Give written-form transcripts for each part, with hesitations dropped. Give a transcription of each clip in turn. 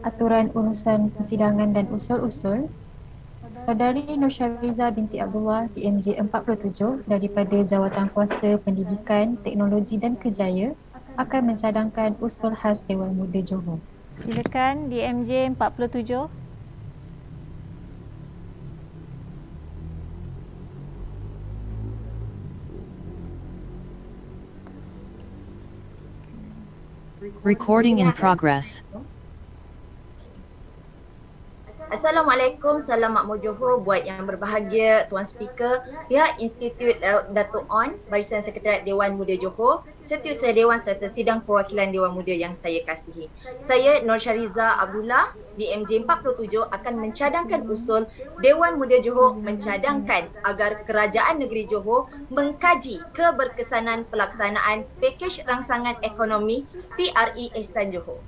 aturan urusan persidangan dan usul-usul, Saudari Nursyariza binti Abdullah DMJ 47 daripada Jawatankuasa Pendidikan, Teknologi dan Kerjaya akan mencadangkan usul khas Dewan Muda Johor. Silakan DMJ 47. Recording in progress. Assalamualaikum, salam makmur Johor buat yang berbahagia, Tuan Speaker, pihak Institut Datuk On, Barisan Sekretariat Dewan Muda Johor, Setiausaha Dewan serta Sidang Perwakilan Dewan Muda yang saya kasihi. Saya Nursyariza Abdullah, DMJ 47 akan mencadangkan usul Dewan Muda Johor mencadangkan agar Kerajaan Negeri Johor mengkaji keberkesanan pelaksanaan pakej rangsangan ekonomi PRE Ehsan Johor.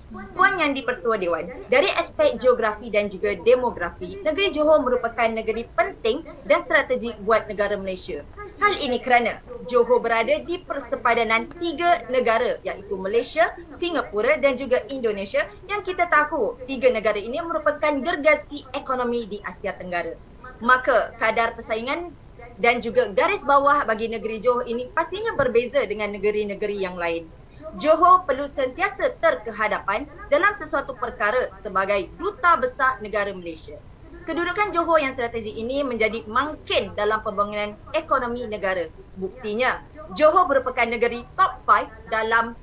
Puan Yang di-Pertua Dewan, dari aspek geografi dan juga demografi, negeri Johor merupakan negeri penting dan strategik buat negara Malaysia. Hal ini kerana Johor berada di persepadanan 3 negara iaitu Malaysia, Singapura dan juga Indonesia yang kita tahu 3 negara ini merupakan gergasi ekonomi di Asia Tenggara. Maka kadar persaingan dan juga garis bawah bagi negeri Johor ini pastinya berbeza dengan negeri-negeri yang lain. Johor perlu sentiasa terkehadapan dalam sesuatu perkara sebagai duta besar negara Malaysia. Kedudukan Johor yang strategik ini menjadi mangkin dalam pembangunan ekonomi negara. Buktinya, Johor merupakan negeri top 5 dalam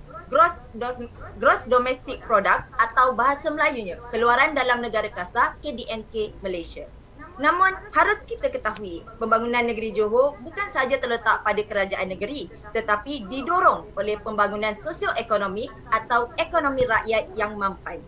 Gross Domestic Product atau bahasa Melayunya, keluaran dalam negara kasar KDNK Malaysia. Namun, harus kita ketahui, pembangunan negeri Johor bukan sahaja terletak pada kerajaan negeri, tetapi didorong oleh pembangunan sosioekonomi atau ekonomi rakyat yang mampan.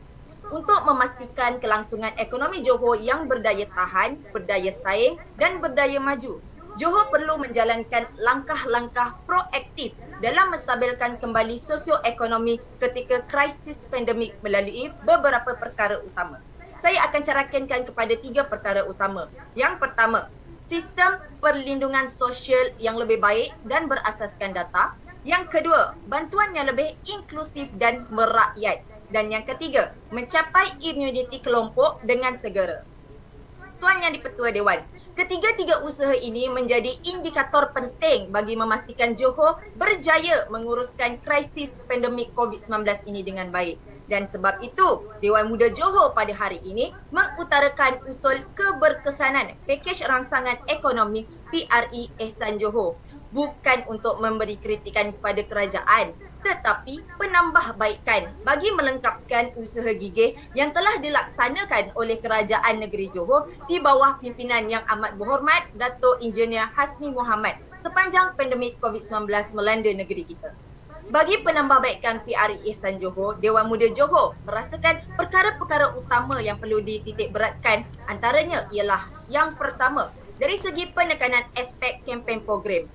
Untuk memastikan kelangsungan ekonomi Johor yang berdaya tahan, berdaya saing dan berdaya maju, Johor perlu menjalankan langkah-langkah proaktif dalam menstabilkan kembali sosioekonomi ketika krisis pandemik melalui beberapa perkara utama. Saya akan carakankan kepada 3 perkara utama. Yang pertama, sistem perlindungan sosial yang lebih baik dan berasaskan data. Yang kedua, bantuan yang lebih inklusif dan merakyat. Dan yang ketiga, mencapai imuniti kelompok dengan segera. Tuan Yang di-Pertua Dewan, ketiga-tiga usaha ini menjadi indikator penting bagi memastikan Johor berjaya menguruskan krisis pandemik COVID-19 ini dengan baik. Dan sebab itu, Dewan Muda Johor pada hari ini mengutarakan usul keberkesanan pakej rangsangan ekonomi PRE Ehsan Johor. Bukan untuk memberi kritikan kepada kerajaan, tetapi penambahbaikan bagi melengkapkan usaha gigih yang telah dilaksanakan oleh Kerajaan Negeri Johor di bawah pimpinan Yang Amat Berhormat Datuk Engineer Hasni Mohamad sepanjang pandemik COVID-19 melanda negeri kita. Bagi penambahbaikan PRE Ehsan Johor, Dewan Muda Johor merasakan perkara-perkara utama yang perlu dititik beratkan, antaranya ialah yang pertama, dari segi penekanan aspek kempen program.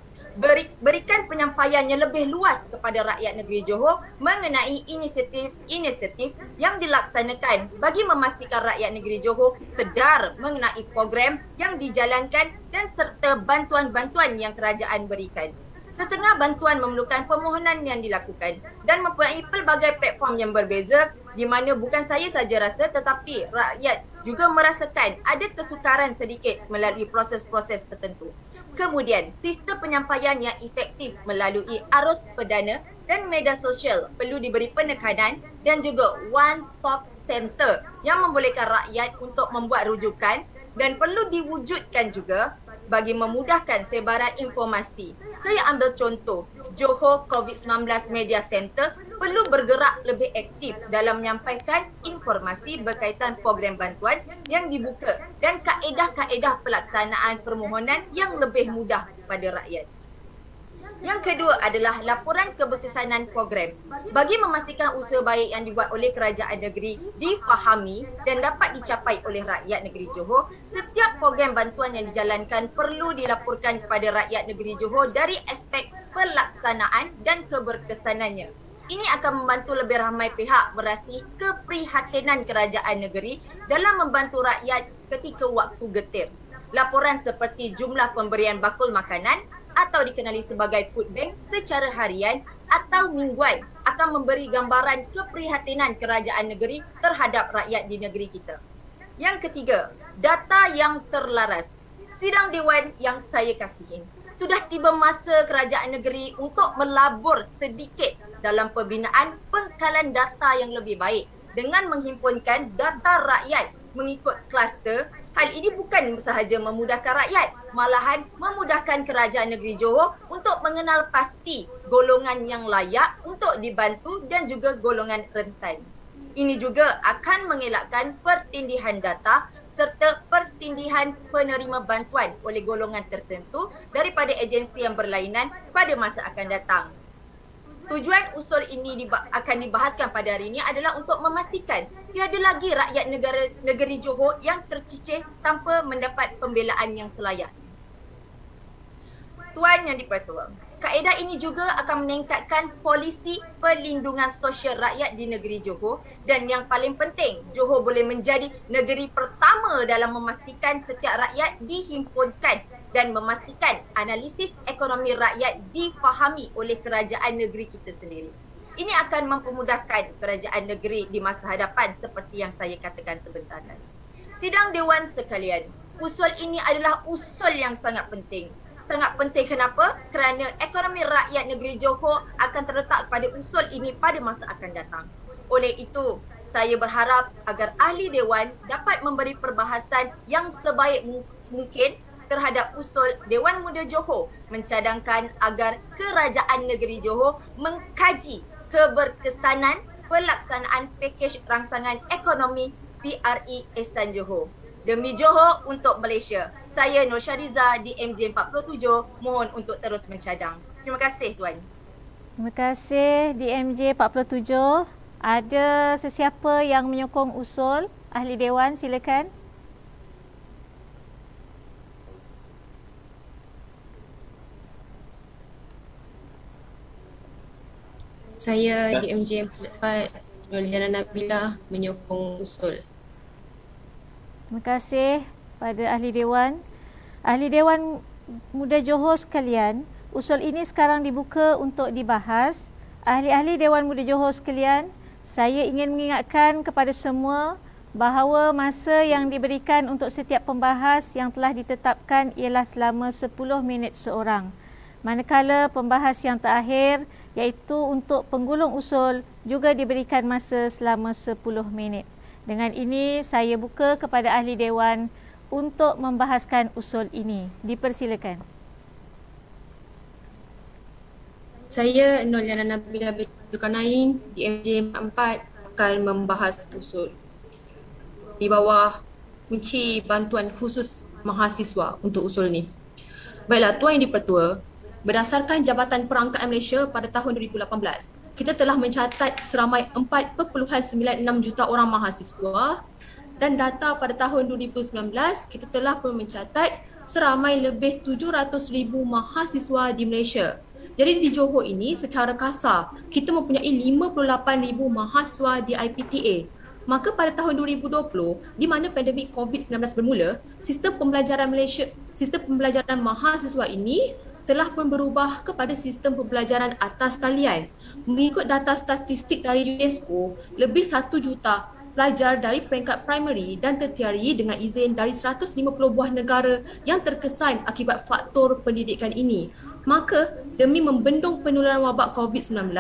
Berikan penyampaian yang lebih luas kepada rakyat negeri Johor mengenai inisiatif yang dilaksanakan bagi memastikan rakyat negeri Johor sedar mengenai program yang dijalankan dan serta bantuan-bantuan yang kerajaan berikan. Setengah bantuan memerlukan permohonan yang dilakukan dan mempunyai pelbagai platform yang berbeza di mana bukan saya saja rasa tetapi rakyat juga merasakan ada kesukaran sedikit melalui proses-proses tertentu. Kemudian, sistem penyampaian yang efektif melalui arus perdana dan media sosial perlu diberi penekanan dan juga one-stop center yang membolehkan rakyat untuk membuat rujukan dan perlu diwujudkan juga bagi memudahkan sebaran informasi. Saya ambil contoh, Johor COVID-19 Media Center perlu bergerak lebih aktif dalam menyampaikan informasi berkaitan program bantuan yang dibuka dan kaedah-kaedah pelaksanaan permohonan yang lebih mudah kepada rakyat. Yang kedua adalah laporan keberkesanan program. Bagi memastikan usaha baik yang dibuat oleh kerajaan negeri difahami dan dapat dicapai oleh rakyat negeri Johor, setiap program bantuan yang dijalankan perlu dilaporkan kepada rakyat negeri Johor dari aspek pelaksanaan dan keberkesanannya. Ini akan membantu lebih ramai pihak merasai keprihatinan kerajaan negeri dalam membantu rakyat ketika waktu getir. Laporan seperti jumlah pemberian bakul makanan atau dikenali sebagai food bank secara harian atau mingguan akan memberi gambaran keprihatinan kerajaan negeri terhadap rakyat di negeri kita. Yang ketiga, data yang terlaras. Sidang Dewan yang saya kasihi, sudah tiba masa kerajaan negeri untuk melabur sedikit dalam pembinaan pengkalan data yang lebih baik dengan menghimpunkan data rakyat mengikut kluster. Hal ini bukan sahaja memudahkan rakyat, malahan memudahkan kerajaan negeri Johor untuk mengenal pasti golongan yang layak untuk dibantu dan juga golongan rentan. Ini juga akan mengelakkan pertindihan data serta pertindihan penerima bantuan oleh golongan tertentu daripada agensi yang berlainan pada masa akan datang. Tujuan usul ini akan dibahaskan pada hari ini adalah untuk memastikan tiada lagi rakyat negeri Johor yang tercicir tanpa mendapat pembelaan yang selayaknya. Tuan Yang di-Pertua, kaedah ini juga akan meningkatkan polisi perlindungan sosial rakyat di negeri Johor dan yang paling penting, Johor boleh menjadi negeri pertama dalam memastikan setiap rakyat dihimpunkan dan memastikan analisis ekonomi rakyat difahami oleh kerajaan negeri kita sendiri. Ini akan mempermudahkan kerajaan negeri di masa hadapan seperti yang saya katakan sebentar tadi. Sidang Dewan sekalian, usul ini adalah usul yang sangat penting. Sangat penting kenapa? Kerana ekonomi rakyat negeri Johor akan terletak pada usul ini pada masa akan datang. Oleh itu, saya berharap agar ahli Dewan dapat memberi perbahasan yang sebaik mungkin terhadap usul Dewan Muda Johor mencadangkan agar kerajaan negeri Johor mengkaji keberkesanan pelaksanaan pakej rangsangan ekonomi PRE Ehsan Johor. Demi Johor untuk Malaysia. Saya Nur Syariza di MJ 47 mohon untuk terus mencadang. Terima kasih Tuan. Terima kasih di MJ 47. Ada sesiapa yang menyokong usul ahli Dewan? Silakan. Saya di MJ 44 Nurliana Nabila menyokong usul. Terima kasih pada ahli Dewan. Ahli Dewan Muda Johor sekalian, usul ini sekarang dibuka untuk dibahas. Ahli-ahli Dewan Muda Johor sekalian, saya ingin mengingatkan kepada semua bahawa masa yang diberikan untuk setiap pembahas yang telah ditetapkan ialah selama 10 minit seorang. Manakala pembahas yang terakhir iaitu untuk penggulung usul juga diberikan masa selama 10 minit. Dengan ini saya buka kepada ahli Dewan untuk membahaskan usul ini. Dipersilakan. Saya Nurliana Nabila binti Zulkarnain di MJ 44 akan membahas usul di bawah kunci bantuan khusus mahasiswa untuk usul ni. Baiklah Tuan Yang di-Pertua, berdasarkan Jabatan Perangkaan Malaysia pada tahun 2018, kita telah mencatat seramai 4.96 juta orang mahasiswa dan data pada tahun 2019 kita telah pun mencatat seramai lebih 700,000 mahasiswa di Malaysia. Jadi di Johor ini secara kasar kita mempunyai 58,000 mahasiswa di IPTA. Maka pada tahun 2020 di mana pandemik COVID-19 bermula, sistem pembelajaran mahasiswa ini telah pun berubah kepada sistem pembelajaran atas talian. Mengikut data statistik dari UNESCO, lebih 1 juta pelajar dari peringkat primary dan tertiary dengan izin dari 150 buah negara yang terkesan akibat faktor pendidikan ini. Maka, demi membendung penularan wabak COVID-19,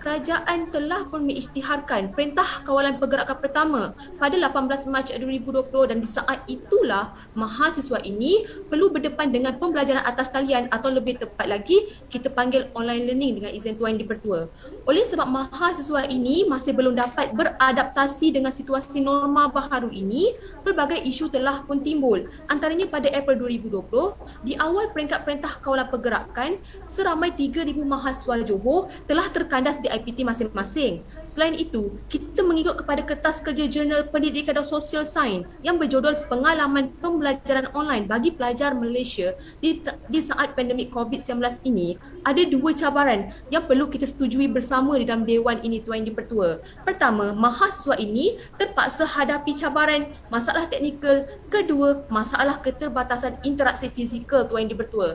kerajaan telah pun mengisytiharkan Perintah Kawalan Pergerakan Pertama pada 18 Mac 2020 dan di saat itulah mahasiswa ini perlu berdepan dengan pembelajaran atas talian atau lebih tepat lagi kita panggil online learning dengan izin Tuan Yang di-Pertua. Oleh sebab mahasiswa ini masih belum dapat beradaptasi dengan situasi norma baharu ini, pelbagai isu telah pun timbul. Antaranya pada April 2020, di awal peringkat Perintah Kawalan Pergerakan, seramai 3,000 mahasiswa Johor telah terkandas di IPT masing-masing. Selain itu, kita mengikut kepada kertas kerja Jurnal Pendidikan dan Sosial Sains yang berjudul Pengalaman Pembelajaran Online bagi Pelajar Malaysia di saat pandemik COVID-19 ini, ada dua cabaran yang perlu kita setujui bersama di dalam Dewan ini Tuan Yang di-Pertua. Pertama, mahasiswa ini terpaksa hadapi cabaran masalah teknikal. Kedua, masalah keterbatasan interaksi fizikal Tuan Yang di-Pertua.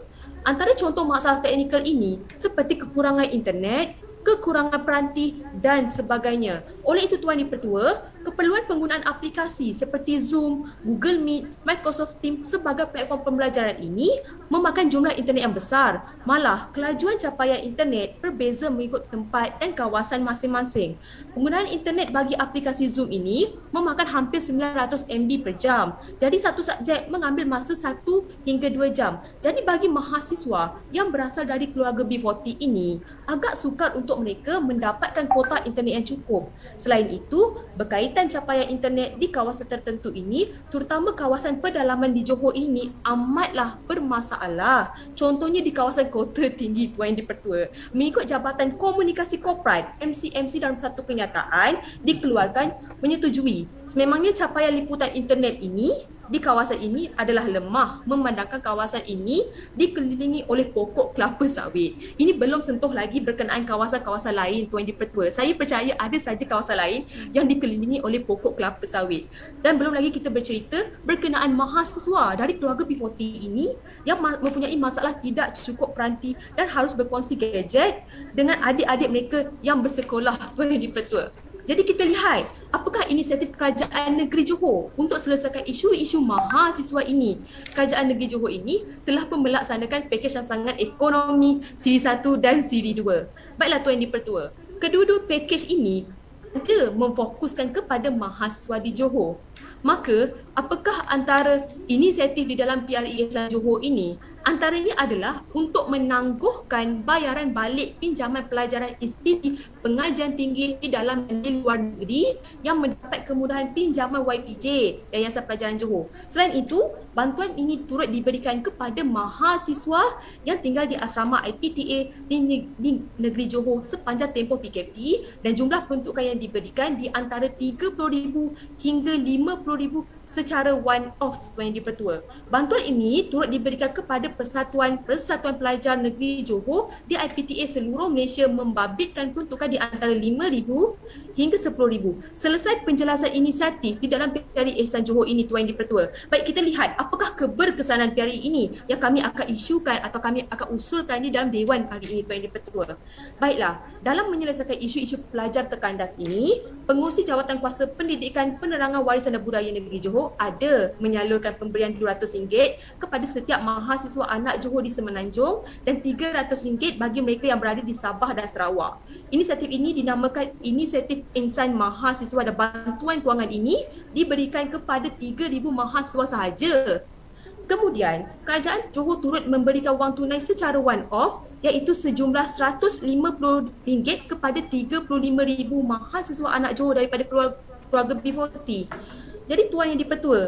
Antara contoh masalah teknikal ini seperti kekurangan internet, kekurangan peranti dan sebagainya. Oleh itu Tuan Dipertua, keperluan penggunaan aplikasi seperti Zoom, Google Meet, Microsoft Teams sebagai platform pembelajaran ini memakan jumlah internet yang besar. Malah, kelajuan capaian internet berbeza mengikut tempat dan kawasan masing-masing. Penggunaan internet bagi aplikasi Zoom ini memakan hampir 900 MB per jam. Jadi satu subjek mengambil masa 1 hingga 2 jam. Jadi bagi mahasiswa yang berasal dari keluarga B40 ini, agak sukar untuk mereka mendapatkan kuota internet yang cukup. Selain itu, berkaitan capaian internet di kawasan tertentu ini, terutama kawasan pedalaman di Johor ini amatlah bermasalah. Contohnya di kawasan Kota Tinggi Tuan Dipertua. Mengikut Jabatan Komunikasi Korporat MCMC dalam satu kenyataan dikeluarkan menyetujui sememangnya capaian liputan internet ini di kawasan ini adalah lemah memandangkan kawasan ini dikelilingi oleh pokok kelapa sawit. Ini belum sentuh lagi berkenaan kawasan-kawasan lain Tuan Dipertua. Saya percaya ada saja kawasan lain yang dikelilingi oleh pokok kelapa sawit. Dan belum lagi kita bercerita berkenaan mahasiswa dari keluarga B40 ini yang mempunyai masalah tidak cukup peranti dan harus berkongsi gadget dengan adik-adik mereka yang bersekolah Tuan Dipertua. Jadi kita lihat apakah inisiatif Kerajaan Negeri Johor untuk selesaikan isu-isu mahasiswa ini. Kerajaan Negeri Johor ini telah pun melaksanakan pakej rancangan ekonomi siri 1 dan siri 2. Baiklah Tuan Dipertua, kedua-dua pakej ini ada memfokuskan kepada mahasiswa di Johor. Maka apakah antara inisiatif di dalam PRE Ihsan Johor ini? Antaranya adalah untuk menangguhkan bayaran balik pinjaman pelajaran institusi pengajian tinggi di dalam dan di luar negeri yang mendapat kemudahan pinjaman YPJ, Yayasan Pelajaran Johor. Selain itu, bantuan ini turut diberikan kepada mahasiswa yang tinggal di asrama IPTA di negeri Johor sepanjang tempoh PKP dan jumlah peruntukan yang diberikan di antara RM30,000 hingga RM50,000 secara one-off Tuan Dipertua. Bantuan ini turut diberikan kepada Persatuan Pelajar Negeri Johor di IPTA seluruh Malaysia membabitkan peruntukan di antara RM5,000 hingga RM10,000. Selesai penjelasan inisiatif di dalam PRE Ihsan Johor ini Tuan Dipertua. Baik, kita lihat apakah keberkesanan PRE ini yang kami akan isukan atau kami akan usulkan di dalam Dewan hari ini Tuan Dipertua. Baiklah, dalam menyelesaikan isu-isu pelajar terkandas ini, pengurusi Jawatankuasa Pendidikan Penerangan Warisan dan Budaya Negeri Johor ada menyalurkan pemberian RM200 kepada setiap mahasiswa anak Johor di Semenanjung dan RM300 bagi mereka yang berada di Sabah dan Sarawak. Inisiatif ini dinamakan Inisiatif Insan Mahasiswa dan bantuan kewangan ini diberikan kepada 3,000 mahasiswa sahaja. Kemudian, Kerajaan Johor turut memberikan wang tunai secara one-off iaitu sejumlah RM150 kepada 35,000 mahasiswa anak Johor daripada keluarga B40. Jadi Tuan Yang Dipertua,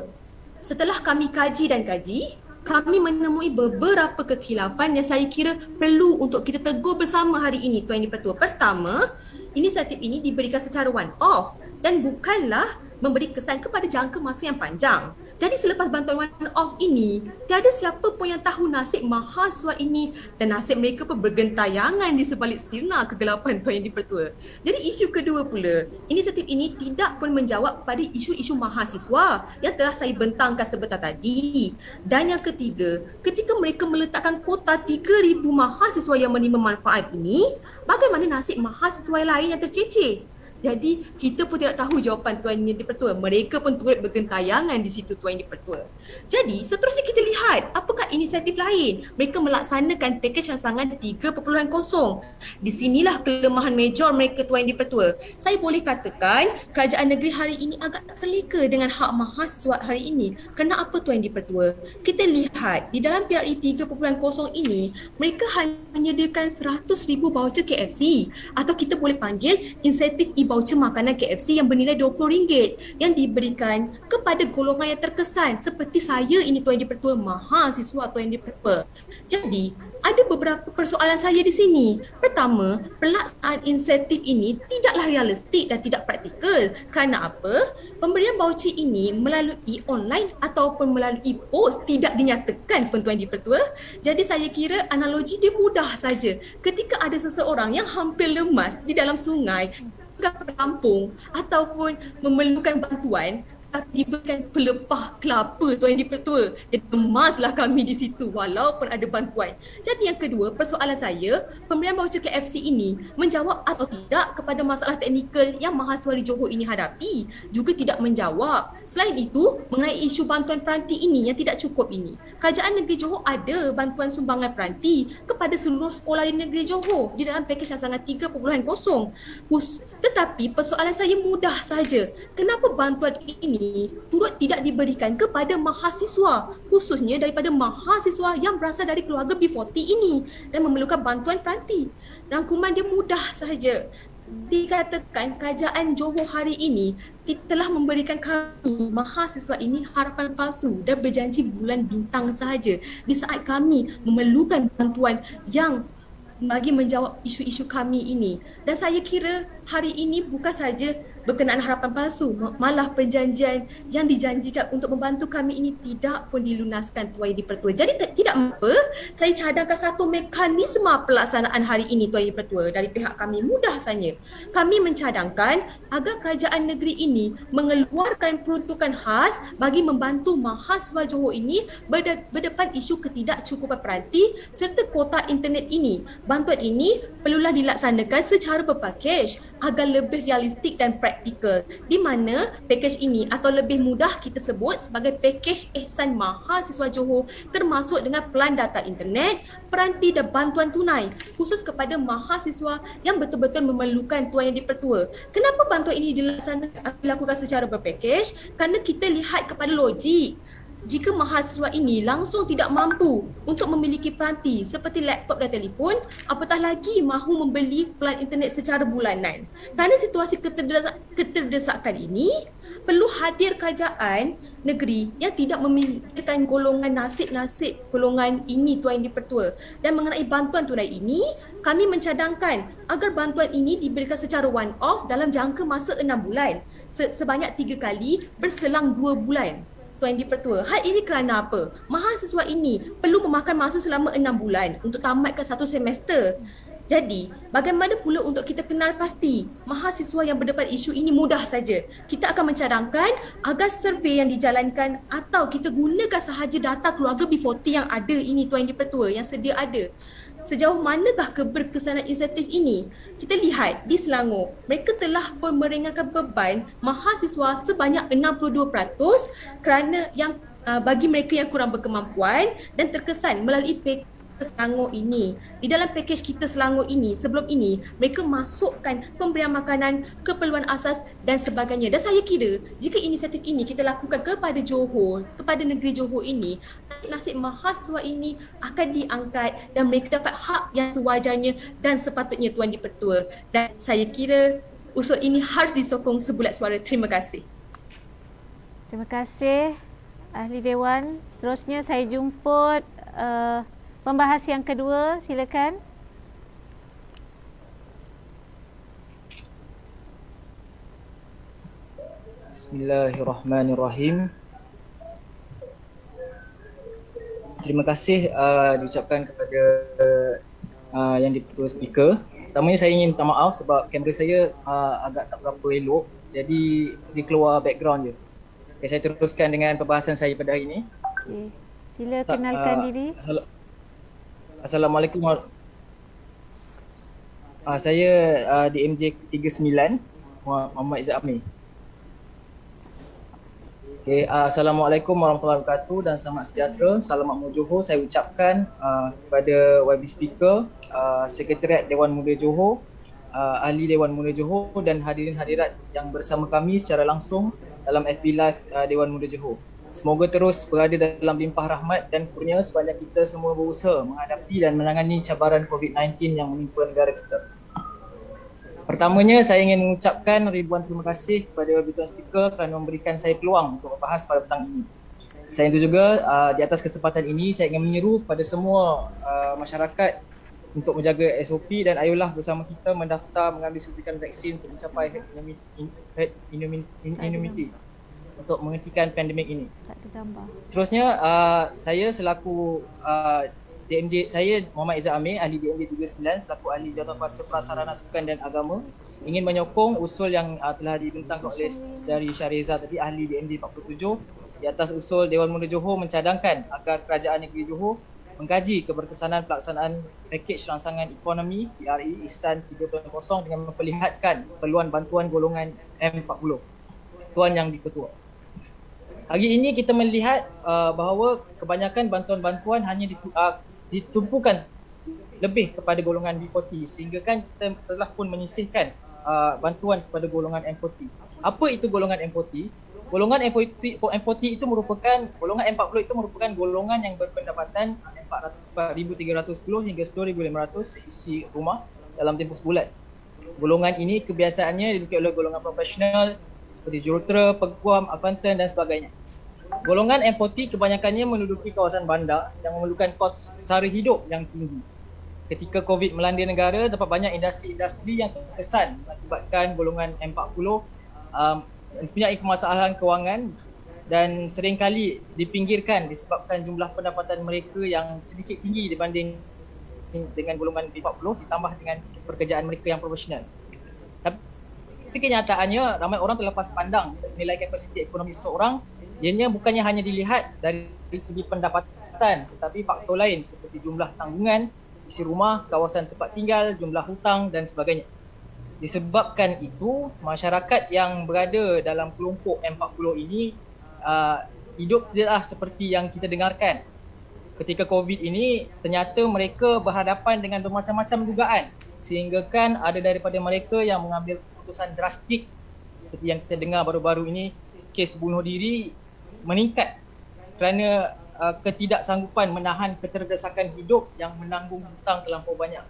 setelah kami kaji dan kaji, kami menemui beberapa kekhilafan yang saya kira perlu untuk kita tegur bersama hari ini Tuan Yang Dipertua. Pertama, inisiatif ini diberikan secara one-off dan bukanlah memberi kesan kepada jangka masa yang panjang. Jadi selepas bantuan one-off ini, tiada siapa pun yang tahu nasib mahasiswa ini dan nasib mereka pun bergentayangan di sebalik sirna kegelapan Tuan Yang Dipertua. Jadi isu kedua pula, inisiatif ini tidak pun menjawab pada isu-isu mahasiswa yang telah saya bentangkan sebentar tadi. Dan yang ketiga, ketika mereka meletakkan kuota 3,000 mahasiswa yang menerima manfaat ini, bagaimana nasib mahasiswa lain yang tercecer? Jadi kita pun tidak tahu jawapan Tuan Yang Dipertua. Mereka pun turut bergentayangan di situ Tuan Yang Dipertua. Jadi seterusnya kita lihat apakah inisiatif lain. Mereka melaksanakan pakej rancangan 3.0. Di sinilah kelemahan major mereka Tuan Yang Dipertua. Saya boleh katakan kerajaan negeri hari ini agak terleka dengan hak mahasiswa hari ini. Kerana apa Tuan Yang Dipertua? Kita lihat di dalam PRE 3.0 ini mereka hanya menyediakan 100,000 voucher KFC atau kita boleh panggil insentif voucher makanan KFC yang bernilai RM20 yang diberikan kepada golongan yang terkesan seperti saya ini Tuan Yang Dipertua, mahasiswa Tuan Yang Dipertua. Jadi, ada beberapa persoalan saya di sini. Pertama, pelaksanaan insentif ini tidaklah realistik dan tidak praktikal. Kerana apa? Pemberian voucher ini melalui online ataupun melalui pos tidak dinyatakan pun Tuan Yang Dipertua. Jadi saya kira analogi dia mudah saja. Ketika ada seseorang yang hampir lemas di dalam sungai, ke kampung ataupun memerlukan bantuan, diberikan pelepah kelapa Tuan Yang di-Pertua. Jadi emaslah kami di situ walaupun ada bantuan. Jadi yang kedua, persoalan saya, pemberian voucher KFC ini menjawab atau tidak kepada masalah teknikal yang mahasiswa di Johor ini hadapi. Juga tidak menjawab. Selain itu, mengenai isu bantuan peranti ini yang tidak cukup ini. Kerajaan negeri Johor ada bantuan sumbangan peranti kepada seluruh sekolah di negeri Johor di dalam pakej yang sangat 3.0. Tetapi persoalan saya mudah saja. Kenapa bantuan ini turut tidak diberikan kepada mahasiswa, khususnya daripada mahasiswa yang berasal dari keluarga B40 ini dan memerlukan bantuan peranti? Rangkuman dia mudah saja. Dikatakan kerajaan Johor hari ini telah memberikan kami mahasiswa ini harapan palsu dan berjanji bulan bintang sahaja di saat kami memerlukan bantuan yang bagi menjawab isu-isu kami ini. Dan saya kira hari ini bukan saja berkenaan harapan palsu, malah perjanjian yang dijanjikan untuk membantu kami ini tidak pun dilunaskan Tuan Yang di-Pertua. Jadi tidak apa, saya cadangkan satu mekanisme pelaksanaan hari ini Tuan Yang di-Pertua dari pihak kami. Mudah saja. Kami mencadangkan agar kerajaan negeri ini mengeluarkan peruntukan khas bagi membantu mahasiswa Johor ini berdepan isu ketidakcukupan peranti serta kuota internet ini. Bantuan ini perlulah dilaksanakan secara berpakej agar lebih realistik dan praktikal, di mana pakej ini atau lebih mudah kita sebut sebagai pakej ihsan mahasiswa Johor termasuk dengan pelan data internet, peranti dan bantuan tunai khusus kepada mahasiswa yang betul-betul memerlukan Tuan Yang di-Pertua. Kenapa bantuan ini dilakukan secara berpakej? Kerana kita lihat kepada logik. Jika mahasiswa ini langsung tidak mampu untuk memiliki peranti seperti laptop dan telefon, apatah lagi mahu membeli pelan internet secara bulanan. Kerana situasi keterdesakan ini, perlu hadir kerajaan negeri yang tidak memikirkan golongan nasib-nasib golongan ini Tuan Yang di-Pertua. Dan mengenai bantuan tunai ini, kami mencadangkan agar bantuan ini diberikan secara one off dalam jangka masa 6 bulan, sebanyak 3 kali berselang 2 bulan. Tuan Yang di-Pertua, hal ini kerana apa? Mahasiswa ini perlu memakan masa selama 6 bulan untuk tamatkan satu semester. Jadi, bagaimana pula untuk kita kenal pasti mahasiswa yang berdepan isu ini? Mudah saja. Kita akan mencadangkan agar survei yang dijalankan atau kita gunakan sahaja data keluarga B40 yang ada ini Tuan Yang di-Pertua, yang sedia ada. Sejauh manakah keberkesanan insentif ini? Kita lihat di Selangor, mereka telah pun meringankan beban mahasiswa sebanyak 62% kerana yang bagi mereka yang kurang berkemampuan dan terkesan melalui pakej Selangor ini. Di dalam pakej kita Selangor ini, sebelum ini, mereka masukkan pemberian makanan, keperluan asas dan sebagainya. Dan saya kira jika inisiatif ini kita lakukan kepada Johor, kepada negeri Johor ini, nasib mahasiswa ini akan diangkat dan mereka dapat hak yang sewajarnya dan sepatutnya Tuan di-Pertua. Dan saya kira usul ini harus disokong sebulat suara. Terima kasih. Terima kasih Ahli Dewan. Seterusnya saya jemput pembahas yang kedua, silakan. Bismillahirrahmanirrahim. Terima kasih diucapkan kepada Yang di-Pertua speaker. Pertamanya saya ingin minta maaf sebab kamera saya agak tak berapa elok, jadi dia keluar background je. Okay, saya teruskan dengan perbahasan saya pada hari ini. Okay. Sila kenalkan diri. Assalamualaikum. Saya di MJ 39, Muhammad Izzat Amir. Okay, Assalamualaikum warahmatullahi wabarakatuh dan selamat sejahtera. Salam makmur Johor saya ucapkan kepada YB Speaker, Sekretariat Dewan Muda Johor, Ahli Dewan Muda Johor dan hadirin hadirat yang bersama kami secara langsung dalam FB Live Dewan Muda Johor. Semoga terus berada dalam limpah rahmat dan kurnia sepanjang kita semua berusaha menghadapi dan menangani cabaran COVID-19 yang menimpa negara kita. Pertamanya saya ingin mengucapkan ribuan terima kasih kepada Tuan Speaker kerana memberikan saya peluang untuk membahas pada petang ini. Selain itu juga di atas kesempatan ini saya ingin menyeru kepada semua masyarakat untuk menjaga SOP dan ayolah bersama kita mendaftar mengambil suntikan vaksin untuk mencapai herd immunity untuk menghentikan pandemik ini. Seterusnya, saya selaku DMJ, saya Muhammad Izzat Amir, ahli DMJ 39, selaku ahli Jawatankuasa Prasarana Sukan dan Agama. ingin menyokong usul yang telah dibentangkan oleh dari Syahriza tadi, ahli DMD 47, di atas usul Dewan Muda Johor mencadangkan agar Kerajaan Negeri Johor mengkaji keberkesanan pelaksanaan pakej rangsangan ekonomi PRE Ihsan 3.0 dengan memperlihatkan perluan bantuan golongan M40. Tuan Yang di-Ketua. Hari ini kita melihat bahawa kebanyakan bantuan-bantuan hanya ditumpukan lebih kepada golongan B40 sehingga kan kita telah pun menyisihkan bantuan kepada golongan M40. Apa itu golongan M40? Golongan M40 itu merupakan, golongan M40 itu merupakan golongan yang berpendapatan 4,310 hingga 10,500 seisi rumah dalam tempoh sebulan. Golongan ini kebiasaannya diduduki oleh golongan profesional seperti jurutera, peguam, akuntan dan sebagainya. Golongan M40 kebanyakannya menduduki kawasan bandar yang memerlukan kos sara hidup yang tinggi. Ketika COVID melanda negara, dapat banyak industri-industri yang terkesan mengakibatkan golongan M40 mempunyai permasalahan kewangan dan seringkali dipinggirkan disebabkan jumlah pendapatan mereka yang sedikit tinggi dibanding dengan golongan B40 ditambah dengan pekerjaan mereka yang profesional. Tapi kenyataannya ramai orang terlepas pandang menilai kapasiti ekonomi seseorang. Ianya bukannya hanya dilihat dari segi pendapatan, tetapi faktor lain seperti jumlah tanggungan, isi rumah, kawasan tempat tinggal, jumlah hutang dan sebagainya. Disebabkan itu, masyarakat yang berada dalam kelompok M40 ini hidup tidaklah seperti yang kita dengarkan. Ketika COVID ini, ternyata mereka berhadapan dengan bermacam-macam dugaan sehingga kan ada daripada mereka yang mengambil keputusan drastik seperti yang kita dengar baru-baru ini, kes bunuh diri meningkat kerana ketidaksanggupan menahan keterdesakan hidup yang menanggung hutang terlampau banyak.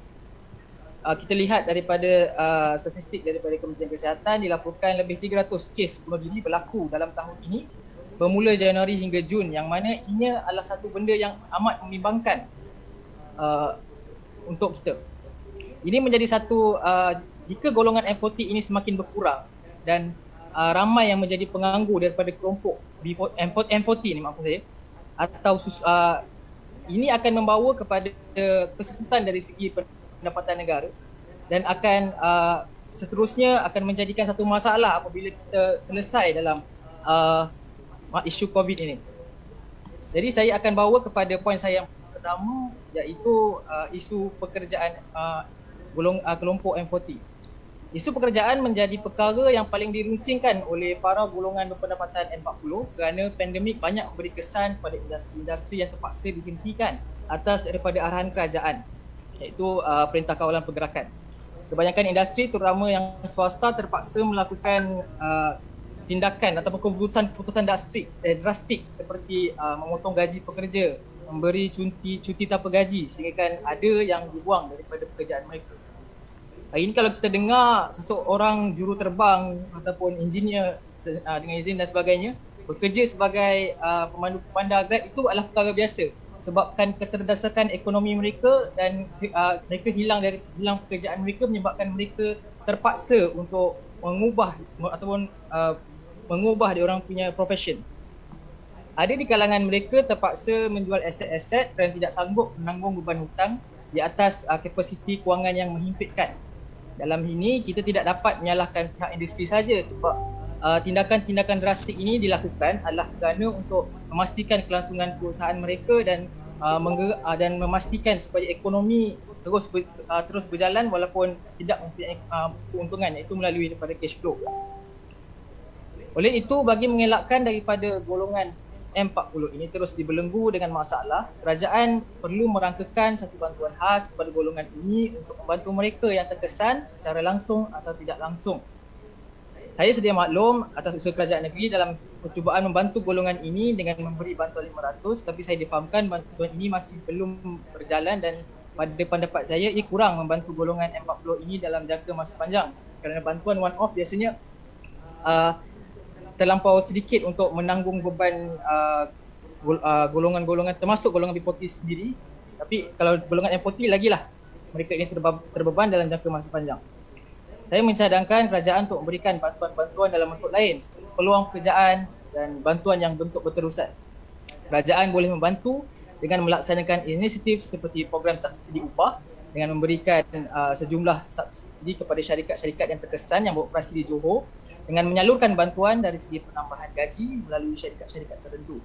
Kita lihat daripada statistik daripada Kementerian Kesihatan, dilaporkan lebih 300 kes bunuh diri berlaku dalam tahun ini bermula Januari hingga Jun, yang mana ini adalah satu benda yang amat membimbangkan untuk kita. Ini menjadi satu, jika golongan M40 ini semakin berkurang dan ramai yang menjadi penganggur daripada kelompok M40 ni, maaf saya, atau ini akan membawa kepada kesusutan dari segi pendapatan negara dan akan seterusnya akan menjadikan satu masalah apabila kita selesai dalam isu COVID ini. Jadi saya akan bawa kepada poin saya yang pertama, iaitu isu pekerjaan kelompok M40. Isu pekerjaan menjadi perkara yang paling dirungsingkan oleh para golongan berpendapatan M40 kerana pandemik banyak memberi kesan pada industri-industri yang terpaksa dihentikan atas daripada arahan kerajaan, iaitu Perintah Kawalan Pergerakan. Kebanyakan industri terutama yang swasta terpaksa melakukan tindakan atau keputusan drastik seperti memotong gaji pekerja, memberi cuti tanpa gaji sehingga kan ada yang dibuang daripada pekerjaan mereka. Hari ini kalau kita dengar seseorang juruterbang ataupun engineer dengan izin dan sebagainya bekerja sebagai pemandu bandar Grab, itu adalah perkara biasa sebabkan keterdesakan ekonomi mereka dan mereka hilang pekerjaan mereka menyebabkan mereka terpaksa untuk mengubah ataupun mengubah diorang punya profession. Ada di kalangan mereka terpaksa menjual aset-aset kerana tidak sanggup menanggung beban hutang di atas kapasiti kewangan yang menghimpitkan. Dalam ini kita tidak dapat menyalahkan pihak industri saja sebab tindakan-tindakan drastik ini dilakukan adalah kerana untuk memastikan kelangsungan perusahaan mereka dan memastikan supaya ekonomi terus berjalan walaupun tidak mempunyai keuntungan, iaitu melalui daripada cash flow. Oleh itu, bagi mengelakkan daripada golongan M40 ini terus dibelenggu dengan masalah, kerajaan perlu merangkakan satu bantuan khas kepada golongan ini untuk membantu mereka yang terkesan secara langsung atau tidak langsung. Saya sedia maklum atas usaha kerajaan negeri dalam percubaan membantu golongan ini dengan memberi bantuan 500, tapi saya difahamkan bantuan ini masih belum berjalan dan pada pendapat saya ia kurang membantu golongan M40 ini dalam jangka masa panjang kerana bantuan one off biasanya terlampau sedikit untuk menanggung beban golongan-golongan termasuk golongan B40 sendiri. Tapi kalau golongan M40 lagilah mereka ini terbeban dalam jangka masa panjang. Saya mencadangkan kerajaan untuk memberikan bantuan-bantuan dalam bentuk lain seperti peluang pekerjaan dan bantuan yang bentuk berterusan. Kerajaan boleh membantu dengan melaksanakan inisiatif seperti program subsidi upah dengan memberikan sejumlah jadi kepada syarikat-syarikat yang terkesan yang beroperasi di Johor dengan menyalurkan bantuan dari segi penambahan gaji melalui syarikat-syarikat tertentu.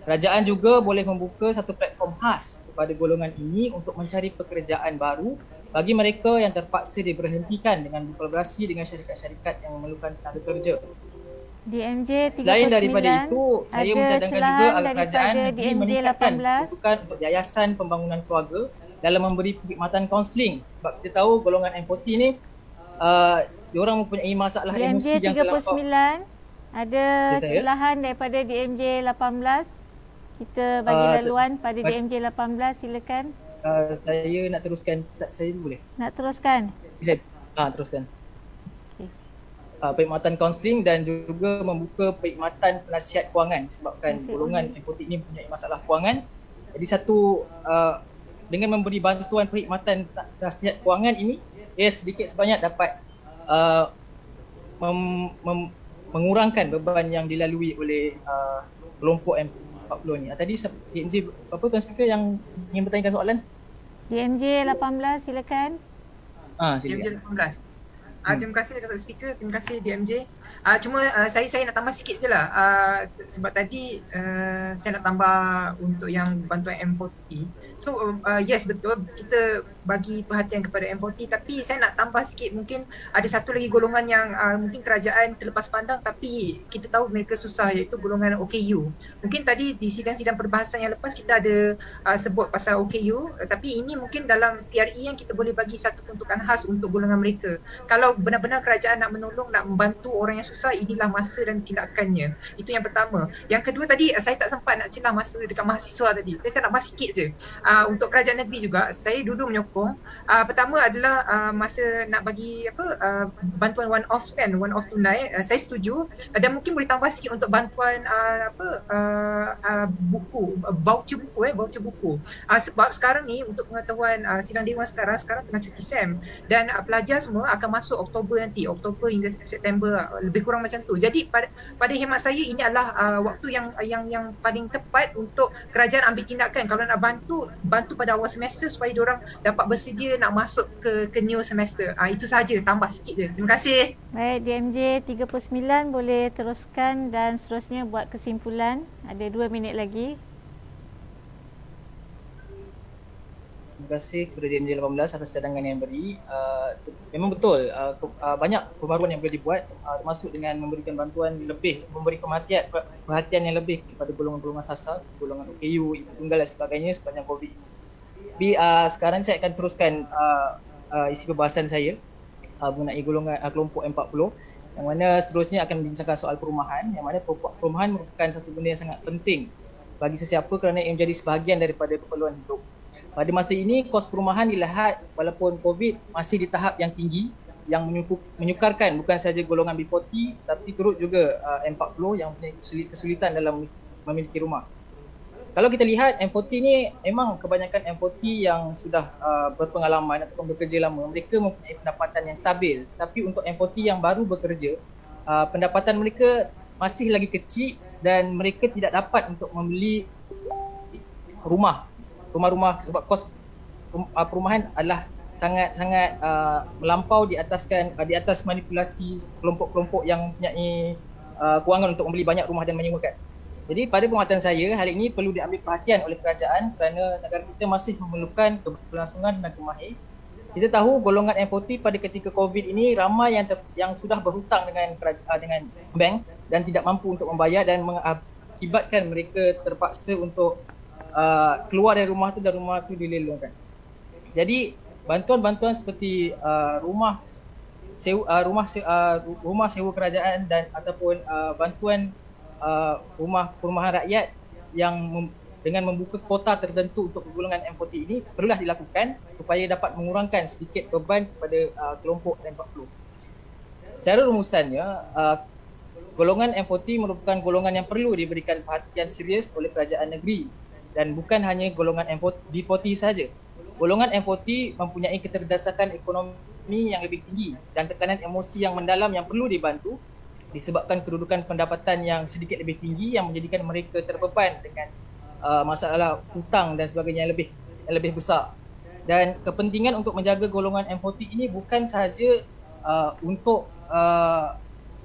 Kerajaan juga boleh membuka satu platform khas kepada golongan ini untuk mencari pekerjaan baru bagi mereka yang terpaksa diberhentikan dengan berkolaborasi dengan syarikat-syarikat yang memerlukan tenaga kerja. DMJ 39 Selain daripada itu, saya ada mencadangkan juga celahan agar kerajaan daripada negeri DMJ meningkatkan 18. peruntukan untuk yayasan pembangunan keluarga dalam memberi perkhidmatan kaunseling. Sebab kita tahu golongan M40 ni diorang mempunyai masalah emosi DMJ yang terlampau. 39 ada Ya, saya. celahan daripada DMJ 18. Kita bagi laluan pada DMJ 18, silakan. Saya nak teruskan, saya boleh? Nak teruskan? Saya teruskan. Okey. Perkhidmatan kaunseling dan juga membuka perkhidmatan penasihat kewangan sebabkan Penasihat golongan M40 ini mempunyai masalah kewangan. Jadi dengan memberi bantuan perkhidmatan penasihat kewangan ini, ia sedikit sebanyak dapat mengurangkan beban yang dilalui oleh kelompok M40 ni. Tadi DMJ apa tuan speaker yang ingin bertanyakan soalan? DMJ 18, silakan. DMJ 18. Terima kasih Datuk Speaker, terima kasih DMJ. Cuma saya nak tambah sikit je lah. Sebab tadi saya nak tambah untuk yang bantuan M40. So yes, betul kita bagi perhatian kepada M40, tapi saya nak tambah sikit, mungkin ada satu lagi golongan yang mungkin kerajaan terlepas pandang tapi kita tahu mereka susah, iaitu golongan OKU. Mungkin tadi di sidang-sidang perbahasan yang lepas kita ada sebut pasal OKU, tapi ini mungkin dalam PRE yang kita boleh bagi satu peruntukan khas untuk golongan mereka. Kalau benar-benar kerajaan nak menolong, nak membantu orang yang susah, inilah masa dan tindakannya. Itu yang pertama. Yang kedua tadi saya tak sempat nak celah masa dekat mahasiswa tadi. Saya nak bahas sikit je. Untuk kerajaan negeri juga saya dulu menyokong. Pertama adalah masa nak bagi bantuan one off kan, one off tunai, saya setuju, dan mungkin boleh tambah sikit untuk bantuan buku, voucher buku. Sebab sekarang ni untuk pengetahuan sidang dewan sekarang tengah cuti SEM dan pelajar semua akan masuk Oktober nanti, Oktober hingga September, lebih kurang macam tu. Jadi pada hemat saya ini adalah waktu yang paling tepat untuk kerajaan ambil tindakan. Kalau nak bantu pada awal semester supaya diorang dapat bersedia nak masuk ke new semester. Itu sahaja, tambah sikit je. Terima kasih. Baik, DMJ 39 boleh teruskan dan seterusnya buat kesimpulan. Ada 2 minit lagi. Terima kasih kepada DMJ 18 atas cadangan yang beri. Memang betul, banyak pembaruan yang boleh dibuat, termasuk dengan memberikan bantuan lebih, memberi perhatian yang lebih kepada golongan-golongan sasar, golongan OKU, ibu tunggal dan sebagainya sepanjang COVID. Tapi sekarang saya akan teruskan isi perbahasan saya mengenai golongan kelompok M40, yang mana seterusnya akan membincangkan soal perumahan, yang mana perumahan merupakan satu benda yang sangat penting bagi sesiapa kerana ia menjadi sebahagian daripada keperluan hidup. Pada masa ini, kos perumahan dilihat walaupun COVID masih di tahap yang tinggi, yang menyukarkan bukan sahaja golongan B40 tapi turut juga M40 yang mempunyai kesulitan dalam memiliki rumah. Kalau kita lihat M40 ni, memang kebanyakan M40 yang sudah berpengalaman ataupun bekerja lama, mereka mempunyai pendapatan yang stabil. Tapi untuk M40 yang baru bekerja, pendapatan mereka masih lagi kecil dan mereka tidak dapat untuk membeli rumah sebab kos perumahan adalah sangat melampau di atas manipulasi kelompok-kelompok yang mempunyai kewangan untuk membeli banyak rumah dan menyewakan. Jadi pada pengamatan saya, hal ini perlu diambil perhatian oleh kerajaan kerana negara kita masih memerlukan keberlangsungan tenaga mahir. Kita tahu golongan M40 pada ketika COVID ini ramai yang sudah berhutang dengan bank dan tidak mampu untuk membayar dan mengakibatkan mereka terpaksa untuk keluar dari rumah tu dan rumah tu dilelongkan. Jadi bantuan-bantuan seperti rumah sewa kerajaan dan ataupun bantuan perumahan rakyat yang dengan membuka kuota tertentu untuk golongan M40 ini perlulah dilakukan supaya dapat mengurangkan sedikit beban kepada kelompok M40. Secara rumusannya, golongan M40 merupakan golongan yang perlu diberikan perhatian serius oleh kerajaan negeri dan bukan hanya golongan B40 sahaja. Golongan M40 mempunyai keterdesakan ekonomi yang lebih tinggi dan tekanan emosi yang mendalam yang perlu dibantu disebabkan kedudukan pendapatan yang sedikit lebih tinggi yang menjadikan mereka terbeban dengan masalah hutang dan sebagainya yang lebih besar. Dan kepentingan untuk menjaga golongan M40 ini bukan sahaja untuk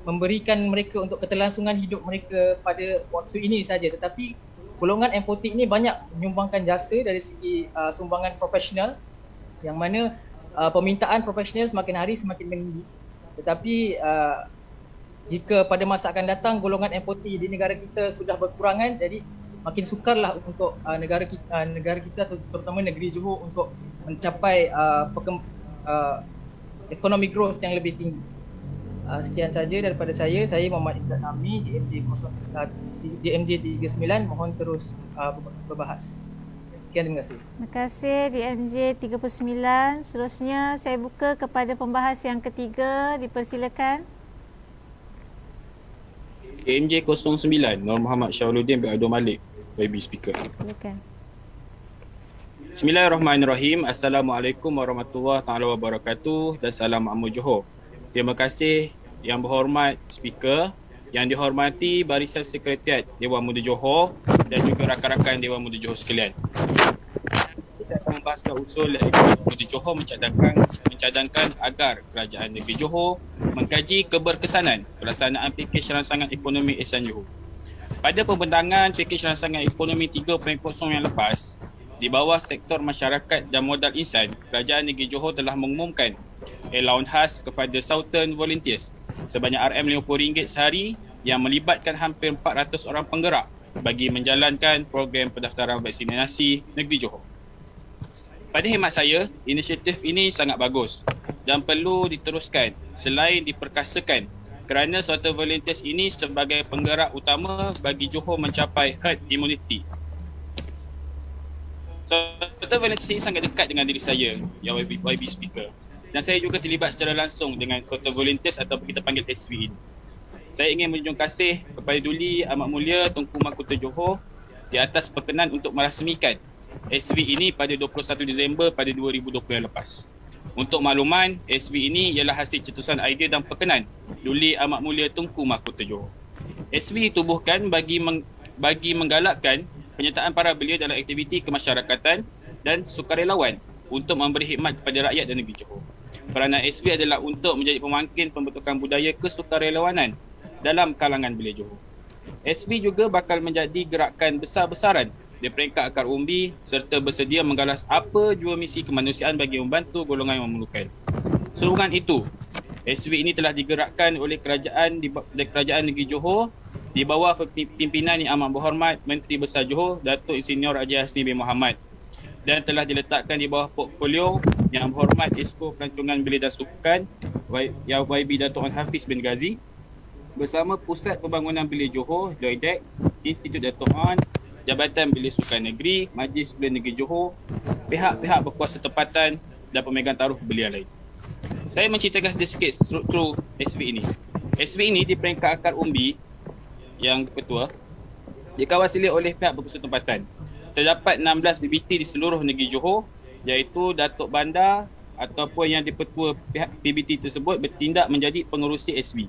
memberikan mereka untuk keterlangsungan hidup mereka pada waktu ini saja, tetapi golongan M40 ini banyak menyumbangkan jasa dari segi sumbangan profesional, yang mana permintaan profesional semakin hari semakin meninggi. Tetapi jika pada masa akan datang golongan M40 di negara kita sudah berkurangan, jadi makin sukarlah untuk negara kita terutama negeri Johor untuk mencapai economic growth yang lebih tinggi. Sekian saja daripada saya Muhammad Izzat Nami, DMJ 39, mohon terus berbahas. Sekian, terima kasih. Terima kasih DMJ 39. Seterusnya saya buka kepada pembahas yang ketiga, dipersilakan. DMJ 09, Nur Muhammad Syahruluddin bin Abdul Malik, YB Speaker. Silakan. Bismillahirrahmanirrahim. Assalamualaikum warahmatullahi taala wabarakatuh dan salam makmur Johor. Terima kasih yang berhormat Speaker, yang dihormati Barisan Sekretariat Dewan Muda Johor dan juga rakan-rakan Dewan Muda Johor sekalian. Saya akan membahaskan usul Dewan Muda Johor mencadangkan agar Kerajaan Negeri Johor mengkaji keberkesanan pelaksanaan pakej rangsangan ekonomi Ihsan Johor. Pada pembentangan pakej rangsangan ekonomi 3.0 yang lepas, di bawah sektor masyarakat dan modal insan, Kerajaan Negeri Johor telah mengumumkan allowance khas kepada Southern Volunteers sebanyak RM50 sehari yang melibatkan hampir 400 orang penggerak bagi menjalankan program pendaftaran vaksinasi negeri Johor. Pada khidmat saya, inisiatif ini sangat bagus dan perlu diteruskan selain diperkasakan kerana Southern Volunteers ini sebagai penggerak utama bagi Johor mencapai herd immunity. Southern Volunteers ini sangat dekat dengan diri saya, yang YB Speaker. Dan saya juga terlibat secara langsung dengan Southern Volunteers atau kita panggil SV ini. Saya ingin menjunjung kasih kepada Duli Amat Mulia Tunku Mahkota Johor di atas perkenan untuk merasmikan SV ini pada 21 Disember pada 2020 yang lepas. Untuk makluman, SV ini ialah hasil cetusan idea dan perkenan Duli Amat Mulia Tunku Mahkota Johor. SV ditubuhkan bagi menggalakkan penyertaan para belia dalam aktiviti kemasyarakatan dan sukarelawan untuk memberi khidmat kepada rakyat dan negeri Johor. Peranan SV adalah untuk menjadi pemangkin pembentukan budaya kesukarelawanan dalam kalangan belia Johor. SV juga bakal menjadi gerakan besar-besaran di peringkat akar umbi serta bersedia menggalas apa jua misi kemanusiaan bagi membantu golongan yang memerlukan. Sehubungan itu, SV ini telah digerakkan oleh kerajaan negeri Johor di bawah pimpinan Yang Amat Berhormat Menteri Besar Johor Datuk Insinyur Haji Hasni bin Mohamad dan telah diletakkan di bawah portfolio Yang Berhormat Esko Pelancongan Belia dan Sukan YB Datuk Hafiz bin Ghazi bersama Pusat Pembangunan Belia Johor JOIDEC, Institut Datuk On, Jabatan Belia Sukan Negeri, Majlis Belia Negeri Johor, pihak-pihak berkuasa tempatan dan pemegang taruh belia lain. Saya menceritakan sedikit struktur SV ini. SV ini di peringkat akar umbi yang ketua dikawasili oleh pihak berkuasa tempatan. Terdapat 16 PBT di seluruh negeri Johor, iaitu Datuk Bandar ataupun yang dipertua pihak PBT tersebut bertindak menjadi pengerusi SV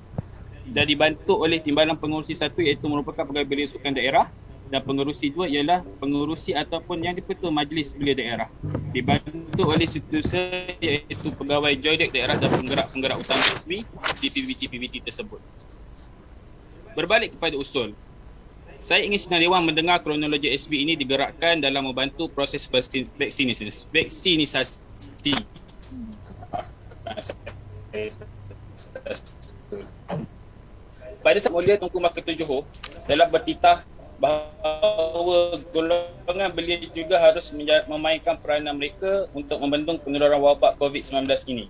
dan dibantu oleh timbalan pengerusi satu iaitu merupakan pegawai belia sukan daerah dan pengerusi dua ialah pengerusi ataupun yang dipertua majlis belia daerah dibantu oleh setiausaha iaitu pegawai JOIDEC daerah dan penggerak-penggerak utama SV di PBT tersebut. Berbalik kepada usul, saya ingin sidang Dewan mendengar kronologi SV ini digerakkan dalam membantu proses vaksinisasi. Pada Saat Mulia Tunku Mahkota Johor telah bertitah bahawa golongan belia juga harus memainkan peranan mereka untuk membendung penularan wabak COVID-19 ini.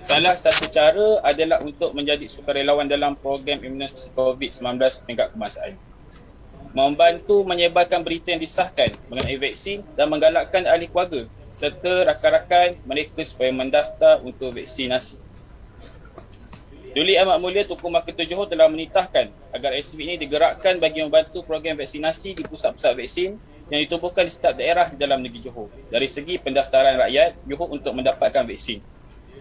Salah satu cara adalah untuk menjadi sukarelawan dalam program imunisasi COVID-19 tingkat kebangsaan. Membantu menyebarkan berita yang disahkan mengenai vaksin dan menggalakkan ahli keluarga serta rakan-rakan mereka supaya mendaftar untuk vaksinasi. Duli Amat Mulia Tunku Mahkota Johor telah menitahkan agar SV ini digerakkan bagi membantu program vaksinasi di pusat-pusat vaksin yang ditubuhkan di setiap daerah di dalam negeri Johor dari segi pendaftaran rakyat Johor untuk mendapatkan vaksin.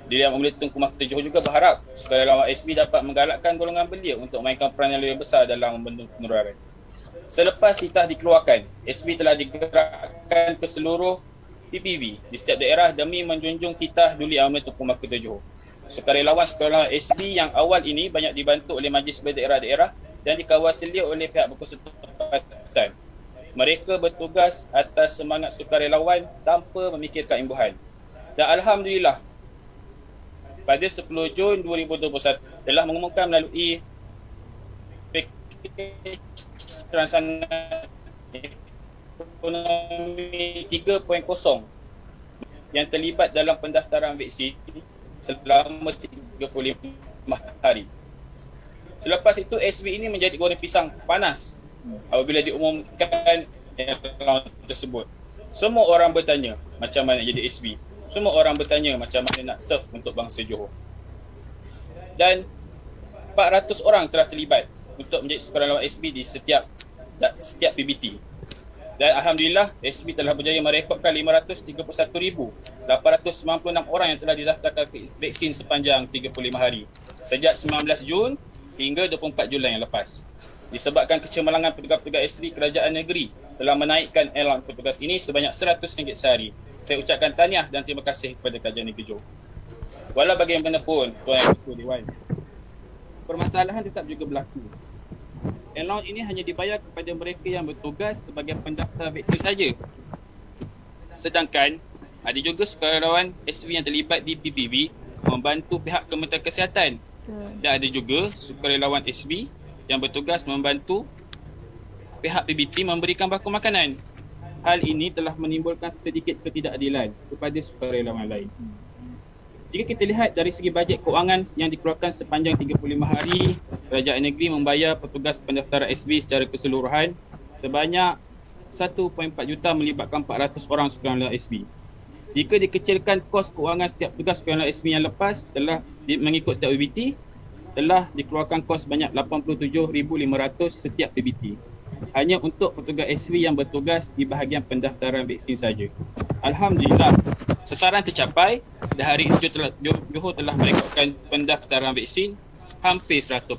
Duli Amat Mulia Tunku Mahkota Johor juga berharap sukarelawan SV dapat menggalakkan golongan belia untuk memainkan peranan lebih besar dalam membendung penularan. Selepas titah dikeluarkan, SV telah digerakkan ke seluruh PPV di setiap daerah demi menjunjung titah Duli Amanah Tunku Mahkota Johor. Sukarelawan SB yang awal ini banyak dibantu oleh majlis berdaerah-daerah dan dikawal selia oleh pihak berkuasa tempatan. Mereka bertugas atas semangat sukarelawan tanpa memikirkan imbuhan. Dan Alhamdulillah, pada 10 Jun 2021 telah mengumumkan melalui pakej rancangan ekonomi 3.0 yang terlibat dalam pendaftaran vaksin selama 35 hari. Selepas itu SB ini menjadi goreng pisang panas apabila diumumkan allowance tersebut. Semua orang bertanya macam mana nak jadi SB. Semua orang bertanya macam mana nak serve untuk bangsa Johor. Dan 400 orang telah terlibat untuk menjadi sukarelawan SB di setiap PBT. Dan Alhamdulillah, SB telah berjaya merekodkan 531,896 orang yang telah didaftarkan vaksin sepanjang 35 hari sejak 19 Jun hingga 24 Julai yang lepas. Disebabkan kecemerlangan petugas-petugas SB, kerajaan negeri telah menaikkan allowance petugas ini sebanyak RM100 sehari. Saya ucapkan tahniah dan terima kasih kepada kerajaan negeri Johor. Walau bagaimanapun, Tuan Ketua Dewan, permasalahan tetap juga berlaku. Allowance ini hanya dibayar kepada mereka yang bertugas sebagai pendaftar vaksin saja. Sedangkan ada juga sukarelawan SB yang terlibat di PPV membantu pihak Kementerian Kesihatan. Dan ada juga sukarelawan SB yang bertugas membantu pihak PBT memberikan baku makanan. Hal ini telah menimbulkan sedikit ketidakadilan kepada sukarelawan lain. Jika kita lihat dari segi bajet kewangan yang dikeluarkan sepanjang 35 hari, kerajaan negeri membayar petugas pendaftaran SB secara keseluruhan sebanyak 1.4 juta melibatkan 400 orang sukarelawan SB. Jika dikecilkan kos kewangan setiap petugas sukarelawan SB yang lepas telah mengikut setiap PBT, telah dikeluarkan kos banyak 87,500 setiap PBT. Hanya untuk petugas SB yang bertugas di bahagian pendaftaran vaksin saja. Alhamdulillah, sasaran tercapai dan hari ini Johor telah merekodkan pendaftaran vaksin hampir 100%.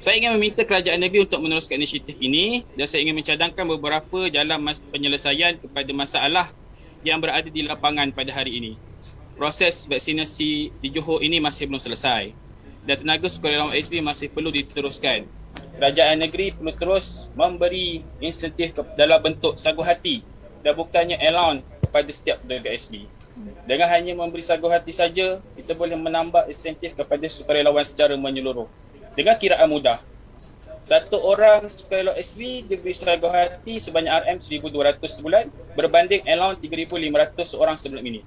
Saya ingin meminta kerajaan negeri untuk meneruskan inisiatif ini dan saya ingin mencadangkan beberapa jalan penyelesaian kepada masalah yang berada di lapangan pada hari ini. Proses vaksinasi di Johor ini masih belum selesai dan tenaga sukarelawan SB masih perlu diteruskan. Kerajaan negeri perlu terus memberi insentif dalam bentuk sagu hati dan bukannya allowance kepada setiap petugas SB. Dengan hanya memberi sagu hati saja, kita boleh menambah insentif kepada sukarelawan secara menyeluruh. Dengan kiraan mudah, satu orang sukarelawan SB diberi sagu hati sebanyak RM1,200 sebulan berbanding allowance 3,500 seorang sebelum ini.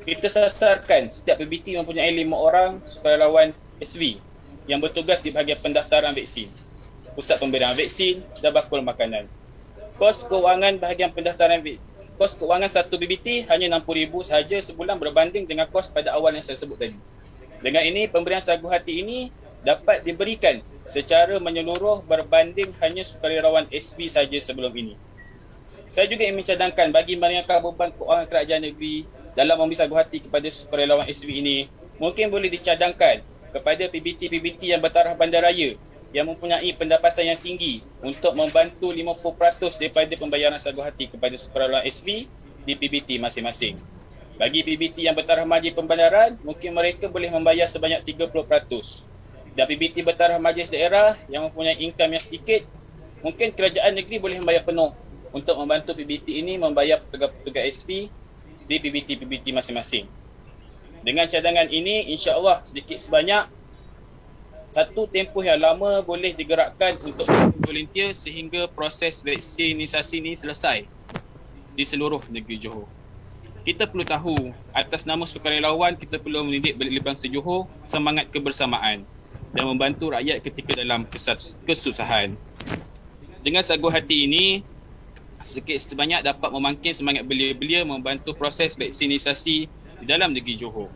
Kita sasarkan setiap PBT mempunyai 5 orang sukarelawan SB yang bertugas di bahagian pendaftaran vaksin, pusat pemberian vaksin dan bakul makanan. Kos kewangan bahagian pendaftaran kos kewangan satu PBT hanya RM60,000 sahaja sebulan berbanding dengan kos pada awal yang saya sebut tadi. Dengan ini, pemberian sagu hati ini dapat diberikan secara menyeluruh berbanding hanya sukarelawan SB saja sebelum ini. Saya juga ingin mencadangkan bagi meringankan beban kewangan kerajaan negeri dalam memberi sagu hati kepada sukarelawan SB ini, mungkin boleh dicadangkan kepada PBT-PBT yang bertaraf bandaraya yang mempunyai pendapatan yang tinggi untuk membantu 50% daripada pembayaran sagu hati kepada sukarelawan SB di PBT masing-masing. Bagi PBT yang bertaraf majlis pembandaran, mungkin mereka boleh membayar sebanyak 30%. Dan PBT bertaraf majlis daerah yang mempunyai income yang sedikit, mungkin kerajaan negeri boleh membayar penuh untuk membantu PBT ini membayar petugas SB di PBT-PBT masing-masing. Dengan cadangan ini, insya-Allah sedikit sebanyak satu tempoh yang lama boleh digerakkan untuk volunteer sehingga proses vaksinisasi ini selesai di seluruh negeri Johor. Kita perlu tahu, atas nama sukarelawan kita perlu mendidik balik bangsa Johor semangat kebersamaan dan membantu rakyat ketika dalam kesusahan. Dengan sagu hati ini, sedikit sebanyak dapat memangkin semangat belia-belia membantu proses vaksinisasi di dalam negeri Johor.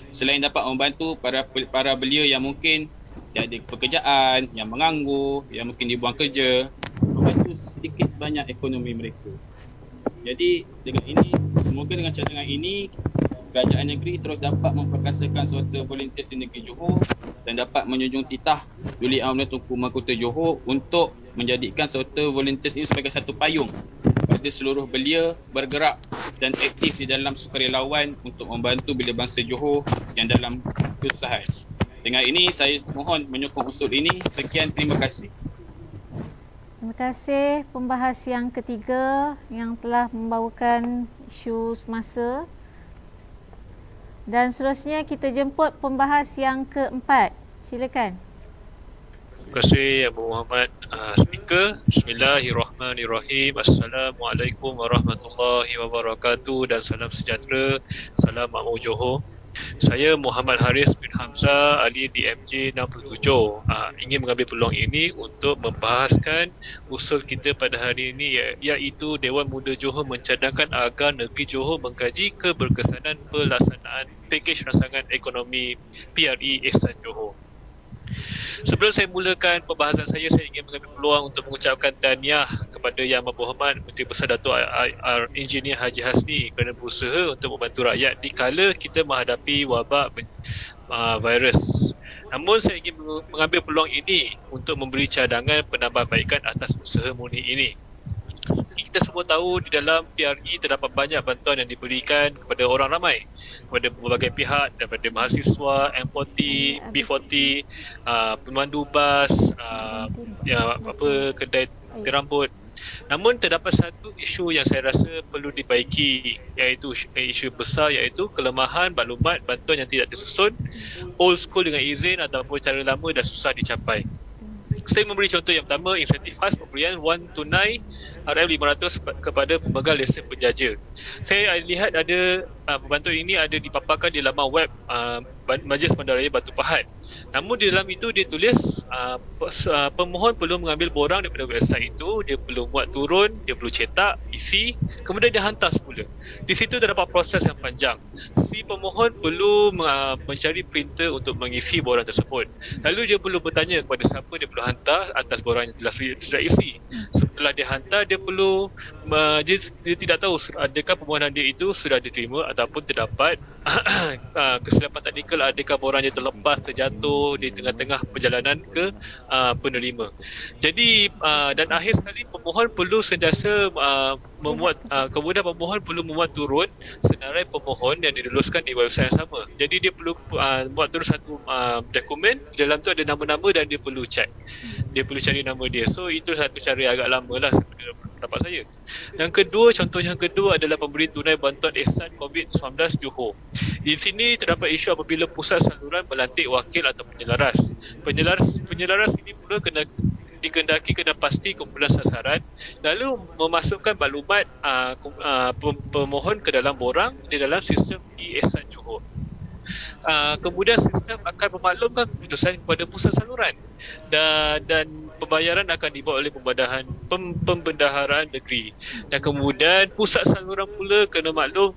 Selain dapat membantu para belia yang mungkin ada pekerjaan, yang menganggur, yang mungkin dibuang kerja, membantu sedikit sebanyak ekonomi mereka. Jadi dengan ini, semoga dengan cadangan ini, kerajaan negeri terus dapat memperkasakan suatu volunteers di negeri Johor dan dapat menjunjung titah Duli Amanah Tunku Mahkota Johor untuk menjadikan suatu volunteers ini sebagai satu payung pada kepada seluruh belia bergerak dan aktif di dalam sukarelawan untuk membantu belia bangsa Johor yang dalam kesusahan. Dengan ini saya mohon menyokong usul ini. Sekian, terima kasih. Terima kasih pembahas yang ketiga yang telah membawakan isu semasa. Dan seterusnya kita jemput pembahas yang keempat. Silakan. Terima kasih Abu Muhammad Speaker. Bismillahirrahmanirrahim. Assalamualaikum warahmatullahi wabarakatuh dan salam sejahtera. Salam makmur Johor. Saya Muhammad Haris bin Hamzah, ahli DMJ 67. Ingin mengambil peluang ini untuk membahaskan usul kita pada hari ini, iaitu Dewan Muda Johor mencadangkan agar negeri Johor mengkaji keberkesanan pelaksanaan pakej rancangan ekonomi PRE Ihsan Johor. Sebelum saya mulakan pembahasan saya ingin mengambil peluang untuk mengucapkan tahniah kepada Yang Berhormat Menteri Besar Datuk Engineer Haji Hasni kerana berusaha untuk membantu rakyat di kala kita menghadapi wabak virus. Namun saya ingin mengambil peluang ini untuk memberi cadangan penambahbaikan atas usaha murni ini. Kita semua tahu di dalam PRE terdapat banyak bantuan yang diberikan kepada orang ramai, kepada berbagai pihak, daripada mahasiswa, M40, B40, pemandu bas, kedai rambut. Namun terdapat satu isu yang saya rasa perlu dibaiki, iaitu isu besar, iaitu kelemahan maklumat bantuan yang tidak tersusun, old school dengan izin ataupun cara lama dah susah dicapai. Saya memberi contoh yang pertama, insentif khas pemberian wang tunai RM500 kepada pemegang lesen penjaja. Saya lihat ada bantuan ini ada dipaparkan di laman web Majlis Bandaraya Batu Pahat. Namun di dalam itu dia tulis pemohon perlu mengambil borang daripada website itu, dia perlu buat turun, dia perlu cetak, isi, kemudian dia hantar semula. Di situ terdapat proses yang panjang. Si pemohon perlu mencari printer untuk mengisi borang tersebut. Lalu dia perlu bertanya kepada siapa dia perlu hantar atas borang yang telah isi. Setelah dia hantar, dia perlu dia tidak tahu adakah permohonan dia itu sudah diterima ataupun terdapat kesilapan teknikal, adakah borangnya terlepas, terjatuh di tengah-tengah perjalanan ke penerima. Jadi dan akhir sekali pemohon perlu sentiasa membuat kemudian pemohon perlu membuat turun senarai pemohon yang diluluskan di website yang sama. Jadi dia perlu buat turun satu dokumen, di dalam tu ada nama-nama dan dia perlu check. Dia perlu cari nama dia. So itu satu cara yang agak lama lah sebenarnya pendapat saya. Contoh yang kedua adalah pemberi tunai bantuan ihsan COVID-19 Johor. Di sini terdapat isu apabila pusat saluran melantik wakil atau penyelaras. Penyelaras ini pula dikendaki kena pasti kumpulan sasaran, lalu memasukkan maklumat pemohon ke dalam borang di dalam sistem e-ihsan Johor. Kemudian sistem akan memaklumkan keputusan kepada pusat saluran dan pembayaran akan dibuat oleh Pembendaharaan Negeri, dan kemudian pusat saluran pula kena maklum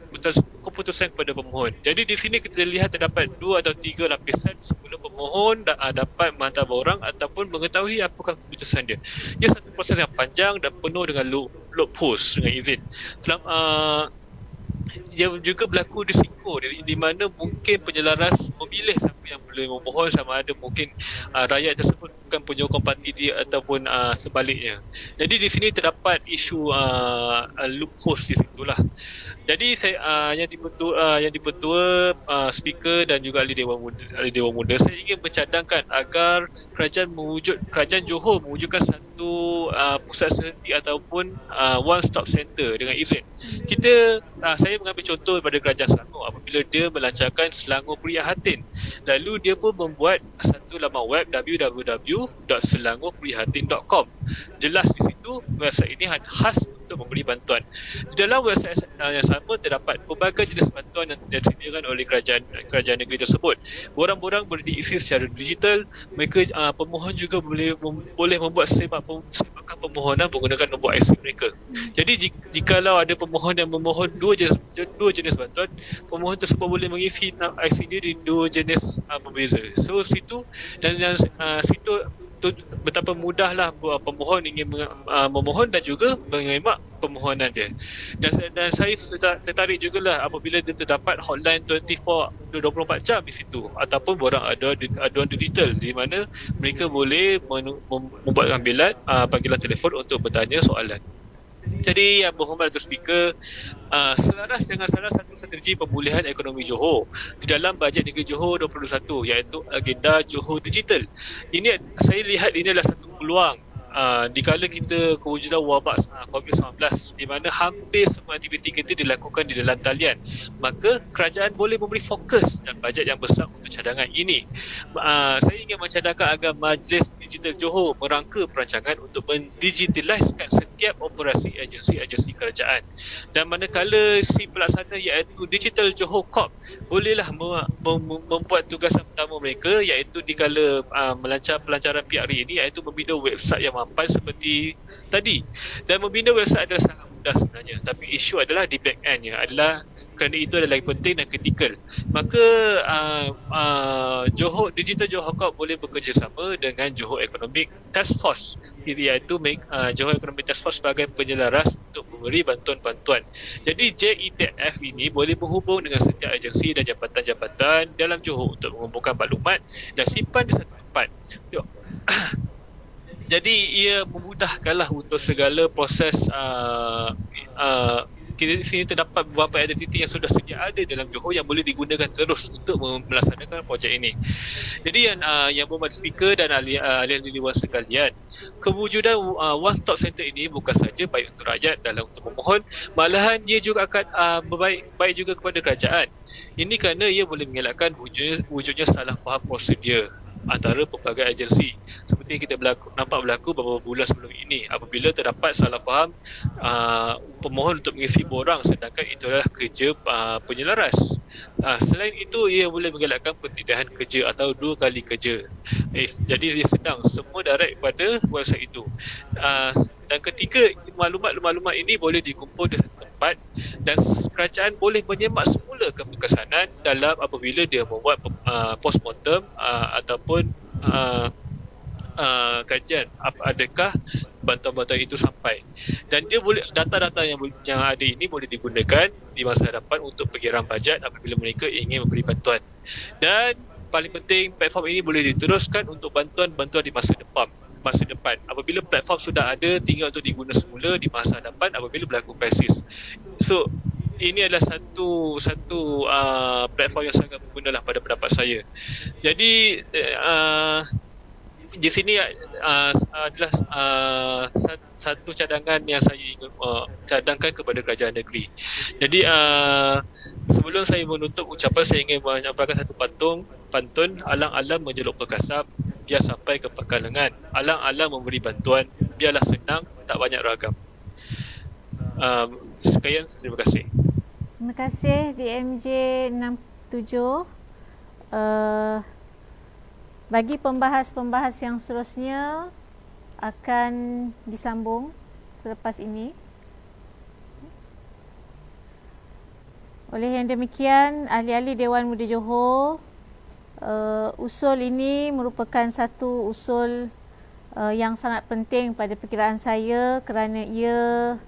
keputusan kepada pemohon. Jadi di sini kita lihat terdapat 2 atau 3 lapisan sebelum pemohon dapat menghantar borang ataupun mengetahui apakah keputusan dia. Ia satu proses yang panjang dan penuh dengan loopholes dengan izin. Dia juga berlaku risiko di mana mungkin penyelaras memilih siapa yang boleh memohon, sama ada mungkin rakyat tersebut bukan penyokong parti dia ataupun sebaliknya. Jadi di sini terdapat isu loopholes di situlah. Jadi saya yang dipertua speaker dan juga ahli Dewan Muda, saya ingin mencadangkan agar kerajaan Johor mewujudkan satu pusat sehenti ataupun one stop center dengan izin. Saya mengambil contoh daripada Kerajaan Selangor apabila dia melancarkan Selangor Prihatin. Lalu dia pun membuat satu laman web www.selangorprihatin.com. Jelas di situ website ini khas untuk memberi bantuan. Di dalam website yang sama terdapat pelbagai jenis bantuan yang disediakan oleh kerajaan negeri tersebut. Borang-borang boleh diisi secara digital. Mereka pemohon juga boleh membuat sebakan permohonan menggunakan nombor IC mereka. Jadi jikalau ada pemohon yang memohon dua jenis bantuan, pemohon tersebut boleh mengisi IC dia di 2 jenis berbeza. So situ betapa mudahlah pemohon ingin memohon dan juga mengemak permohonan dia. Dan saya tertarik jugalah apabila dia terdapat hotline 24 jam di situ ataupun borang aduan digital di mana mereka boleh membuat panggilan telefon untuk bertanya soalan. Jadi yang berhormat Datuk Speaker, selaras dengan salah satu strategi pemulihan ekonomi Johor di dalam bajet negeri Johor 2021 iaitu agenda Johor Digital. Ini saya lihat ini adalah satu peluang dikala kita kewujudan wabak COVID-19 di mana hampir semua aktiviti kita dilakukan di dalam talian, maka kerajaan boleh memberi fokus dan bajet yang besar untuk cadangan ini. Saya ingin mencadangkan agar Majlis Digital Johor merangka perancangan untuk mendigitaliskan setiap operasi agensi-agensi kerajaan, dan manakala si pelaksana iaitu Digital Johor Corp bolehlah membuat tugasan pertama mereka iaitu dikala melancar pelancaran PRA ini, iaitu membina website yang mampan seperti tadi. Dan membina website adalah sangat mudah sebenarnya, tapi isu adalah di back endnya, adalah kerana itu adalah lagi penting dan kritikal. Maka Johor Digital Johor Corp boleh bekerjasama dengan Johor Economic Task Force, iaitu Johor Economic Task Force sebagai penyelaras untuk memberi bantuan-bantuan. Jadi JETF ini boleh berhubung dengan setiap agensi dan jabatan-jabatan dalam Johor untuk mengumpulkan maklumat dan simpan di satu tempat. Jadi ia memudahkanlah untuk segala proses. Di sini terdapat beberapa identiti yang sudah sedia ada dalam Johor yang boleh digunakan terus untuk melaksanakan projek ini. Jadi yang berhormat Speaker dan ahli-ahli dewan sekalian, kewujudan One Stop Center ini bukan saja baik untuk rakyat dalam untuk memohon, malahan ia juga akan baik juga kepada kerajaan. Ini kerana ia boleh mengelakkan wujudnya salah faham prosedur antara pelbagai agensi seperti kita nampak berlaku beberapa bulan sebelum ini apabila terdapat salah faham pemohon untuk mengisi borang sedangkan itu adalah kerja penyelaras. Selain itu ia boleh mengelakkan pertindahan kerja atau 2 kali kerja. Jadi dia senang semua direct pada website itu. Dan ketiga, maklumat-maklumat ini boleh dikumpul di satu tempat dan kerajaan boleh menyemak semula kepesanan dalam apabila dia membuat postmortem ataupun kajian adakah bantuan-bantuan itu sampai, dan dia boleh data-data yang ada ini boleh digunakan di masa hadapan untuk pengiram bajet apabila mereka ingin memberi bantuan. Dan paling penting, platform ini boleh diteruskan untuk bantuan-bantuan di masa depan apabila platform sudah ada, tinggal untuk diguna semula di masa hadapan apabila berlaku krisis. So ini adalah satu platform yang sangat berguna lah pada pendapat saya. Jadi di sini adalah satu cadangan yang saya cadangkan kepada kerajaan negeri. Jadi sebelum saya menutup ucapan, saya ingin menyampaikan satu pantun. Alang-alang menjeluk perkasap, biar sampai ke pangkal lengan. Alang-alang memberi bantuan, biarlah senang, tak banyak ragam. Sekian, terima kasih. Terima kasih DMJ 67. Bagi pembahas-pembahas yang seterusnya akan disambung selepas ini. Oleh yang demikian, ahli-ahli Dewan Muda Johor, usul ini merupakan satu usul yang sangat penting pada perkiraan saya kerana ia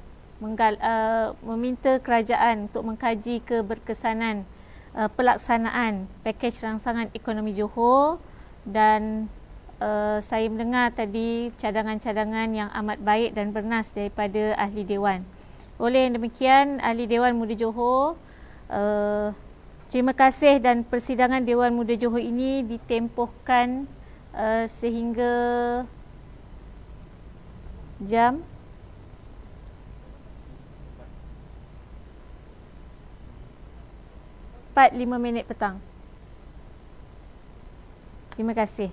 meminta kerajaan untuk mengkaji keberkesanan pelaksanaan pakej rangsangan ekonomi Johor. Dan saya mendengar tadi cadangan-cadangan yang amat baik dan bernas daripada ahli Dewan. Oleh yang demikian, ahli Dewan Muda Johor, terima kasih, dan persidangan Dewan Muda Johor ini ditempohkan sehingga jam 4:05 petang. Terima kasih.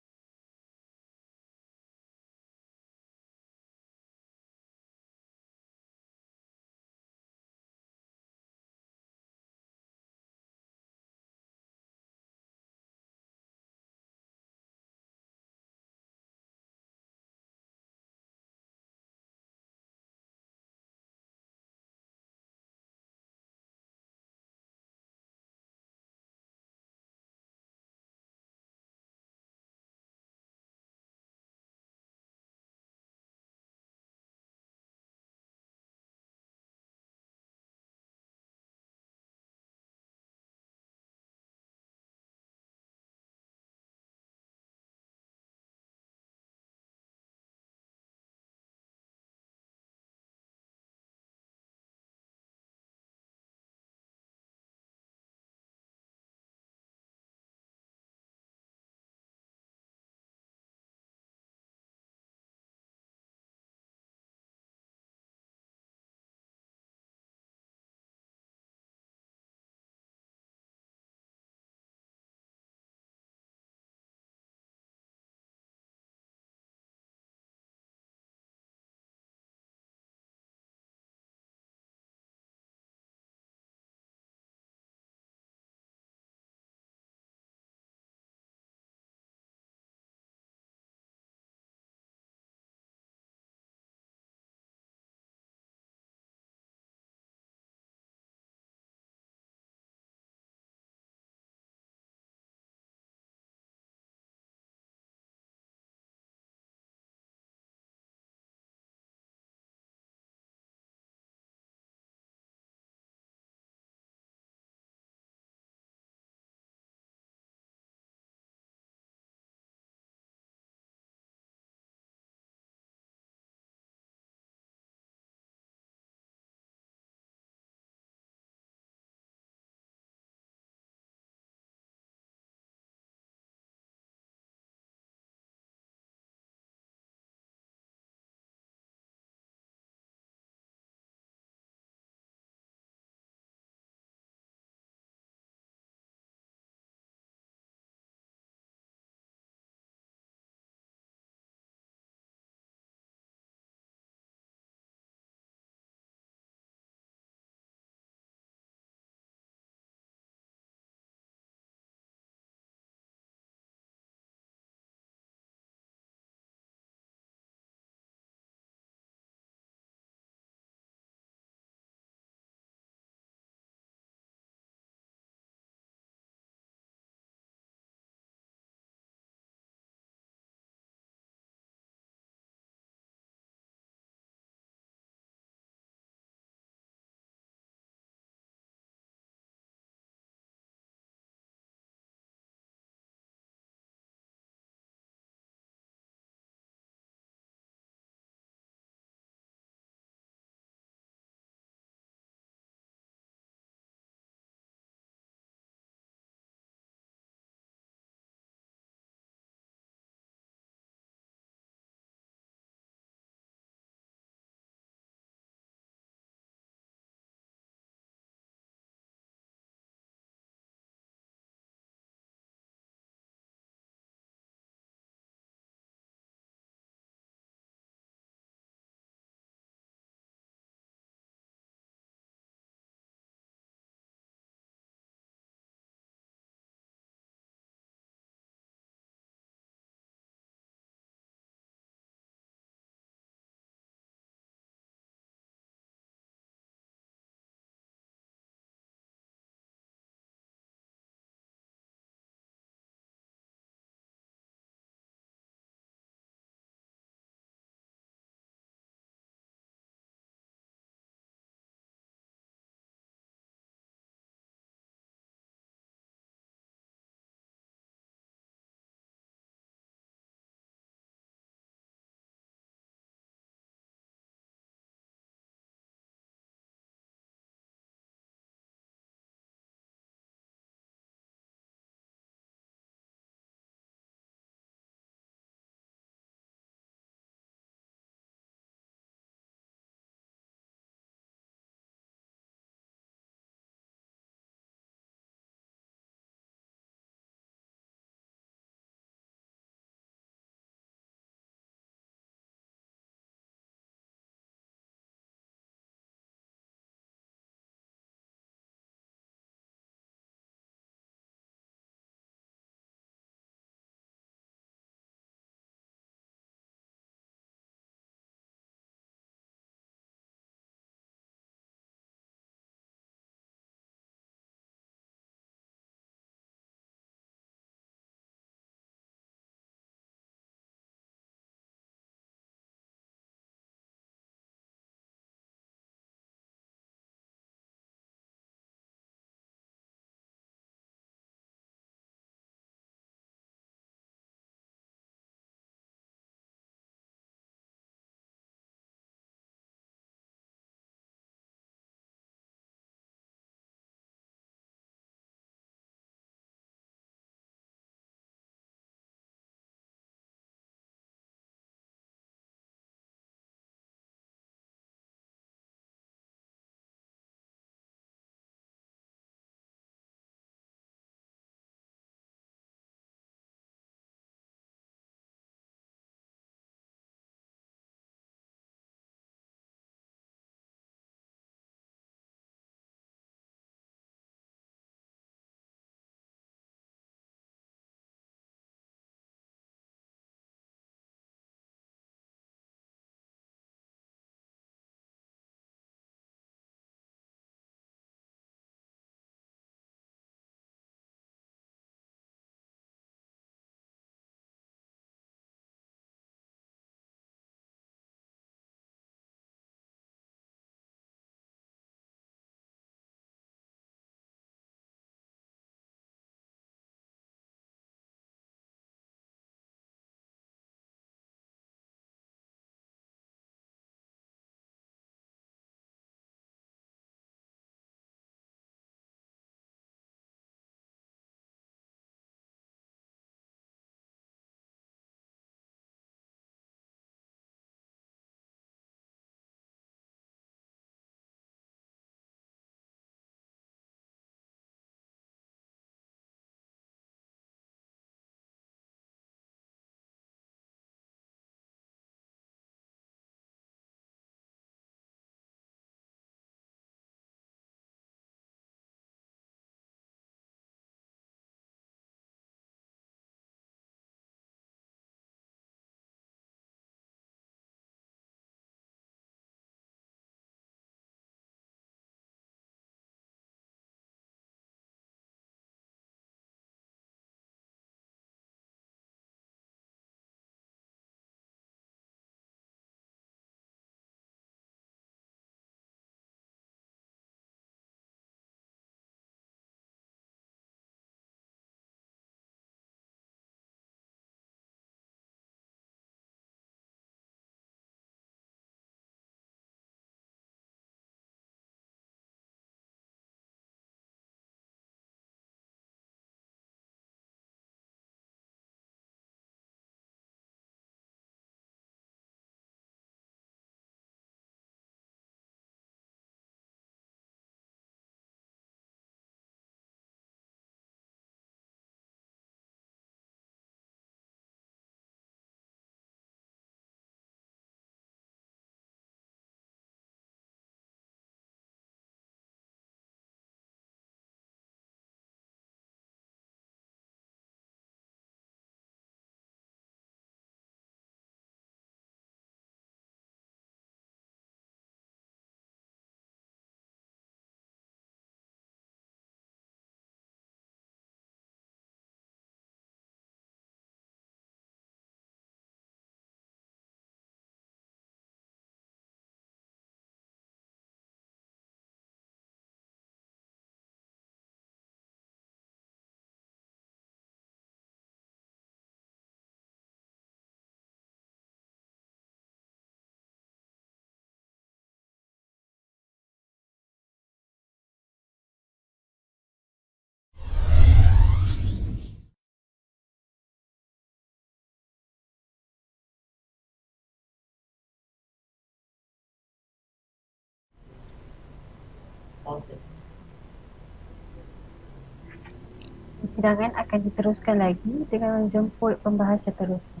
persidangan akan diteruskan lagi dengan menjemput pembahas seterusnya.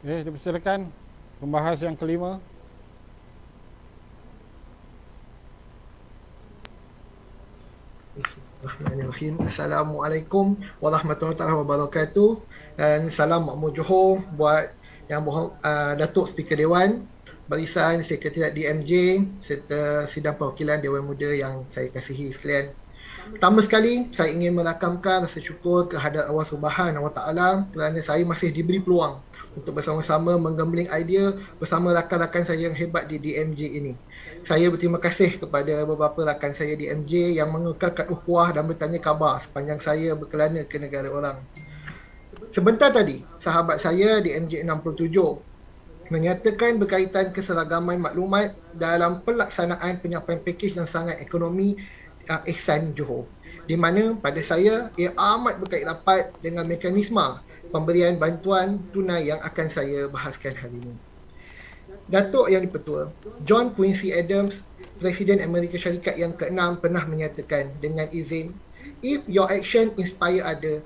Dipersilakan pembahas yang kelima. Bismillahirrahmanirrahim. Assalamualaikum warahmatullahi wabarakatuh. Dan salam makmur Johor buat yang Datuk Speaker Dewan, Barisan Sekretariat DMJ serta sidang perwakilan Dewan Muda yang saya kasihi sekalian. Pertama sekali, saya ingin merakamkan rasa syukur kehadrat Allah Subhanahu Wa Taala kerana saya masih diberi peluang untuk bersama-sama menggembling idea bersama rakan-rakan saya yang hebat di DMJ ini. Saya berterima kasih kepada beberapa rakan saya di DMJ yang mengekalkan ukhuwah dan bertanya khabar sepanjang saya berkelana ke negara orang. Sebentar tadi, sahabat saya di DMJ 67 menyatakan berkaitan keseragaman maklumat dalam pelaksanaan penyampaian pakej yang sangat ekonomi Ihsan Johor, di mana pada saya ia amat berkait rapat dengan mekanisme pemberian bantuan tunai yang akan saya bahaskan hari ini. Datuk Yang Dipertua John Quincy Adams, Presiden Amerika Syarikat yang ke-6 pernah menyatakan dengan izin, if your action inspire others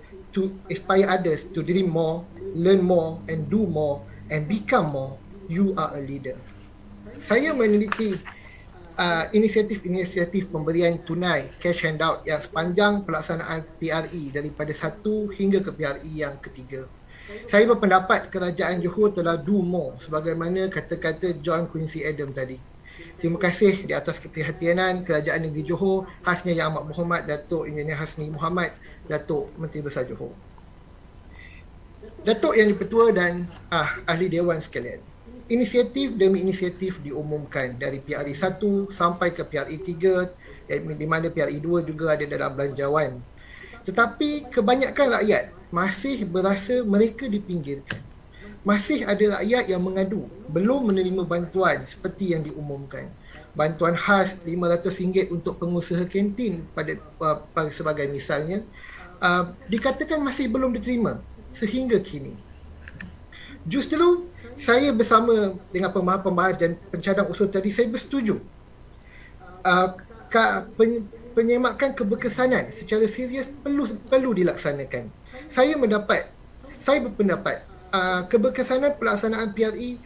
to dream more, learn more and do more and become more, you are a leader. Saya meneliti inisiatif-inisiatif pemberian tunai cash handout yang sepanjang pelaksanaan PRE daripada 1 hingga ke PRE yang ketiga. Saya berpendapat kerajaan Johor telah do more sebagaimana kata-kata John Quincy Adams tadi. Terima kasih di atas keprihatinan Kerajaan Negeri Johor, khasnya Yang Amat Berhormat Datuk Engineer Hasni Mohamad, Datuk Menteri Besar Johor. Datuk Yang Dipertua dan ahli Dewan sekalian, inisiatif demi inisiatif diumumkan dari PRE 1 sampai ke PRE 3, di mana PRE 2 juga ada dalam belanjawan. Tetapi kebanyakan rakyat masih berasa mereka dipinggirkan. Masih ada rakyat yang mengadu belum menerima bantuan seperti yang diumumkan. Bantuan khas RM500 untuk pengusaha kantin pada sebagai misalnya, dikatakan masih belum diterima sehingga kini. Justru saya bersama dengan pembahas dan pencadang usul tadi, saya bersetuju penyemakan keberkesanan secara serius perlu dilaksanakan. Saya berpendapat keberkesanan pelaksanaan PRE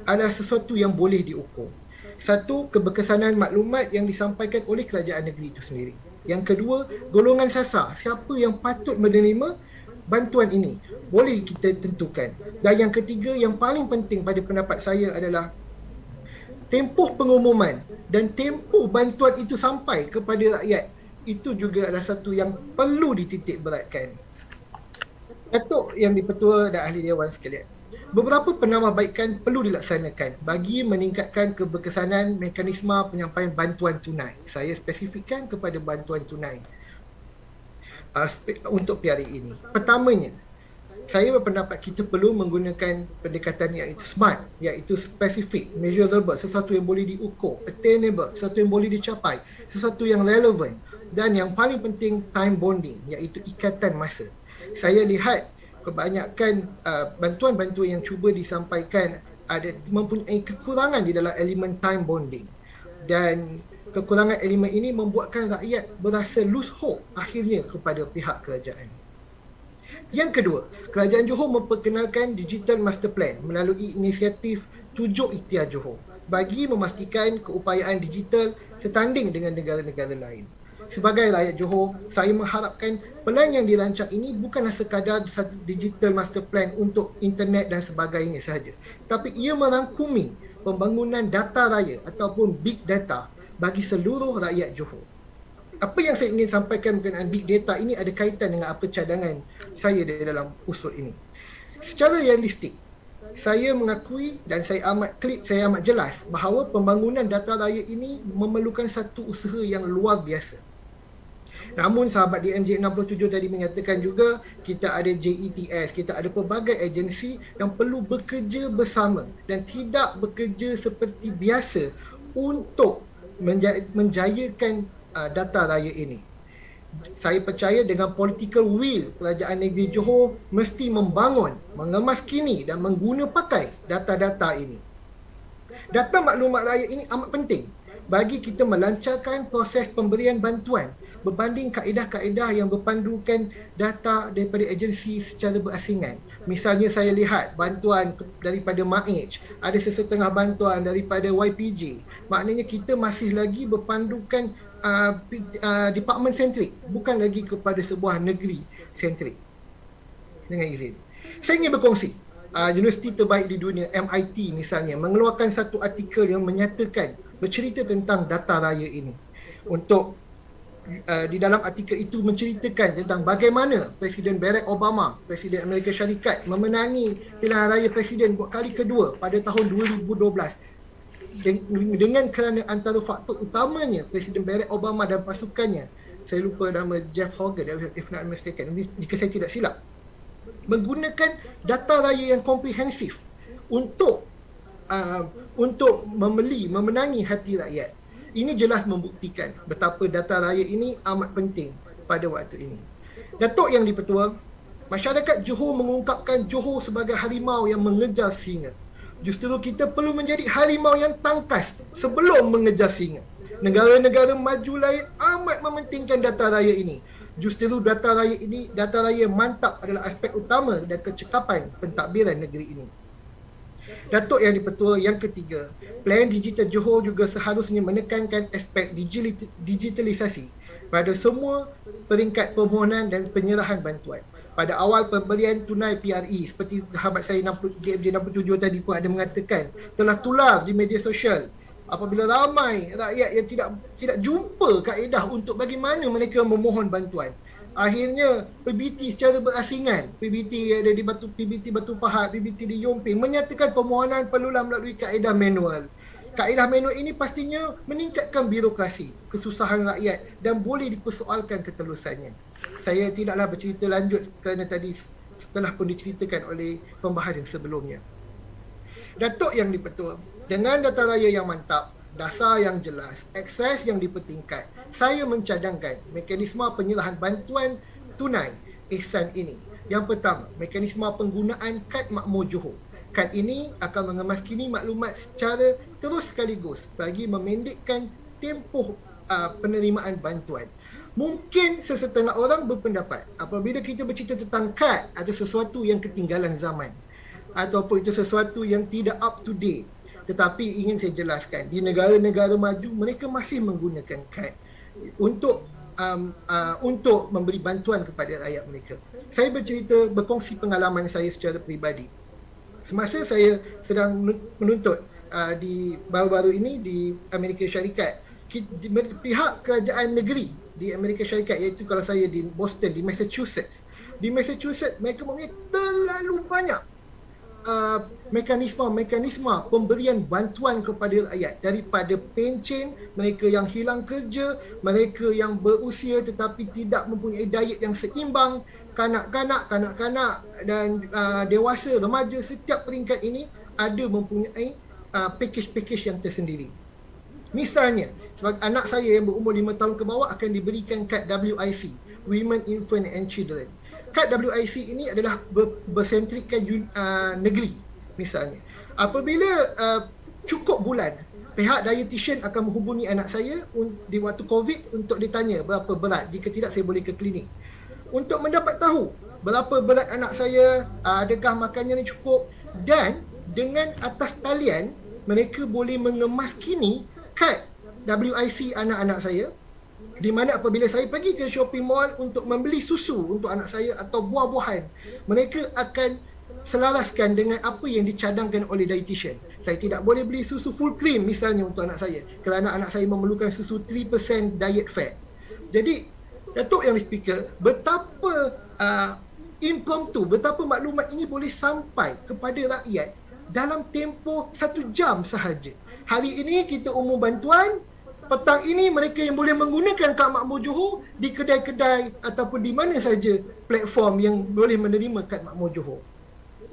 adalah sesuatu yang boleh diukur. Satu, keberkesanan maklumat yang disampaikan oleh kerajaan negeri itu sendiri. Yang kedua, golongan sasar, siapa yang patut menerima bantuan ini boleh kita tentukan. Dan yang ketiga, yang paling penting pada pendapat saya adalah tempoh pengumuman dan tempoh bantuan itu sampai kepada rakyat. Itu juga adalah satu yang perlu dititik beratkan. Datuk Yang Dipertua dan ahli Dewan sekalian, beberapa penambahbaikan perlu dilaksanakan bagi meningkatkan keberkesanan mekanisme penyampaian bantuan tunai. Saya spesifikkan kepada bantuan tunai untuk PRE ini. Pertamanya, saya berpendapat kita perlu menggunakan pendekatan iaitu SMART, iaitu specific, measurable, sesuatu yang boleh diukur, attainable, sesuatu yang boleh dicapai, sesuatu yang relevant, dan yang paling penting time bonding, iaitu ikatan masa. Saya lihat kebanyakan bantuan-bantuan yang cuba disampaikan ada mempunyai kekurangan di dalam elemen time bonding, dan kekurangan elemen ini membuatkan rakyat berasa lose hope akhirnya kepada pihak kerajaan. Yang kedua, Kerajaan Johor memperkenalkan Digital Master Plan melalui inisiatif Tujuh Ikhtiar Johor bagi memastikan keupayaan digital setanding dengan negara-negara lain. Sebagai rakyat Johor, saya mengharapkan plan yang dirancang ini bukanlah sekadar satu Digital Master Plan untuk internet dan sebagainya sahaja, tapi ia merangkumi pembangunan data raya ataupun big data bagi seluruh rakyat Johor. Apa yang saya ingin sampaikan berkenaan big data ini ada kaitan dengan apa cadangan saya di dalam usul ini. Secara realistik, saya mengakui dan saya amat jelas bahawa pembangunan data raya ini memerlukan satu usaha yang luar biasa. Namun sahabat DMJ 67 tadi menyatakan juga kita ada JETS, kita ada pelbagai agensi yang perlu bekerja bersama dan tidak bekerja seperti biasa untuk menjayakan data raya ini. Saya percaya dengan political will Kerajaan Negeri Johor mesti membangun, mengemaskini dan mengguna pakai data-data ini. Data maklumat raya ini amat penting bagi kita melancarkan proses pemberian bantuan berbanding kaedah-kaedah yang berpandukan data daripada agensi secara berasingan. Misalnya saya lihat bantuan daripada MAIJ, ada sesetengah bantuan daripada YPJ. Maknanya kita masih lagi berpandukan department sentrik, bukan lagi kepada sebuah negeri sentrik. Dengan izin, saya ingin berkongsi universiti terbaik di dunia, MIT misalnya, mengeluarkan satu artikel yang menyatakan, bercerita tentang data raya ini. Untuk di dalam artikel itu menceritakan tentang bagaimana Presiden Barack Obama, Presiden Amerika Syarikat, memenangi pilihan raya presiden buat kali kedua pada tahun 2012 dengan kerana antara faktor utamanya Presiden Barack Obama dan pasukannya, saya lupa nama Jeff Hogan if not mistaken, jika saya tidak silap, menggunakan data raya yang komprehensif untuk memenangi hati rakyat. Ini jelas membuktikan betapa data raya ini amat penting pada waktu ini. Datuk Yang di-Pertua, masyarakat Johor mengungkapkan Johor sebagai harimau yang mengejar singa. Justru kita perlu menjadi harimau yang tangkas sebelum mengejar singa. Negara-negara maju lain amat mementingkan data raya ini. Justru data raya mantap adalah aspek utama dan kecekapan pentadbiran negeri ini. Datuk Yang di-Pertua, yang ketiga, Plan Digital Johor juga seharusnya menekankan aspek digitalisasi pada semua peringkat permohonan dan penyerahan bantuan. Pada awal pemberian tunai PRE, seperti sahabat saya DMJ 67 tadi pun ada mengatakan, telah tular di media sosial apabila ramai rakyat yang tidak jumpa kaedah untuk bagaimana mereka memohon bantuan. Akhirnya PBT secara berasingan, PBT ada di PBT Batu Pahat, PBT di Yomping, menyatakan permohonan perlulah melalui kaedah manual. Kaedah manual ini pastinya meningkatkan birokrasi, kesusahan rakyat dan boleh dipersoalkan ketelusannya. Saya tidaklah bercerita lanjut kerana tadi telah pun diceritakan oleh pembahas yang sebelumnya. Datuk Yang di-Pertua, dengan data raya yang mantap, dasar yang jelas, akses yang dipertingkat, saya mencadangkan mekanisme penyerahan bantuan tunai ihsan ini. Yang pertama, mekanisme penggunaan kad makmur Johor. Kad ini akan mengemaskini maklumat secara terus sekaligus bagi memendekkan tempoh penerimaan bantuan. Mungkin sesetengah orang berpendapat apabila kita bercerita tentang kad ada sesuatu yang ketinggalan zaman ataupun itu sesuatu yang tidak up to date. Tetapi ingin saya jelaskan, di negara-negara maju mereka masih menggunakan kad untuk memberi bantuan kepada rakyat mereka. Saya berkongsi pengalaman saya secara peribadi. Semasa saya sedang menuntut di baru-baru ini di Amerika Syarikat, pihak kerajaan negeri di Amerika Syarikat, iaitu kalau saya di Boston, di Massachusetts, mereka mempunyai terlalu banyak mekanisme pemberian bantuan kepada rakyat, daripada pencen, mereka yang hilang kerja, mereka yang berusia tetapi tidak mempunyai diet yang seimbang, kanak-kanak dan dewasa, remaja. Setiap peringkat ini ada mempunyai package yang tersendiri. Misalnya, sebagai anak saya yang berumur 5 tahun ke bawah akan diberikan kad WIC, Women, Infant and Children. Kad WIC ini adalah bersentrikkan negeri misalnya. Apabila cukup bulan, pihak dietitian akan menghubungi anak saya di waktu COVID untuk ditanya berapa berat. Jika tidak, saya boleh ke klinik untuk mendapat tahu berapa berat anak saya, adakah makannya cukup, dan dengan atas talian mereka boleh mengemaskini kad WIC anak-anak saya, di mana apabila saya pergi ke shopping mall untuk membeli susu untuk anak saya atau buah-buahan, mereka akan selaraskan dengan apa yang dicadangkan oleh dietitian. Saya tidak boleh beli susu full cream misalnya untuk anak saya kerana anak saya memerlukan susu 3% diet fat. Jadi, Datuk Yang di-Speaker, betapa impromptu, betapa maklumat ini boleh sampai kepada rakyat dalam tempoh 1 jam sahaja. Hari ini kita umum bantuan, petang ini mereka yang boleh menggunakan kad makmur Johor di kedai-kedai ataupun di mana saja platform yang boleh menerima kad makmur Johor.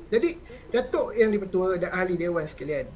Jadi, Datuk Yang di-Pertua dan ahli dewan sekalian,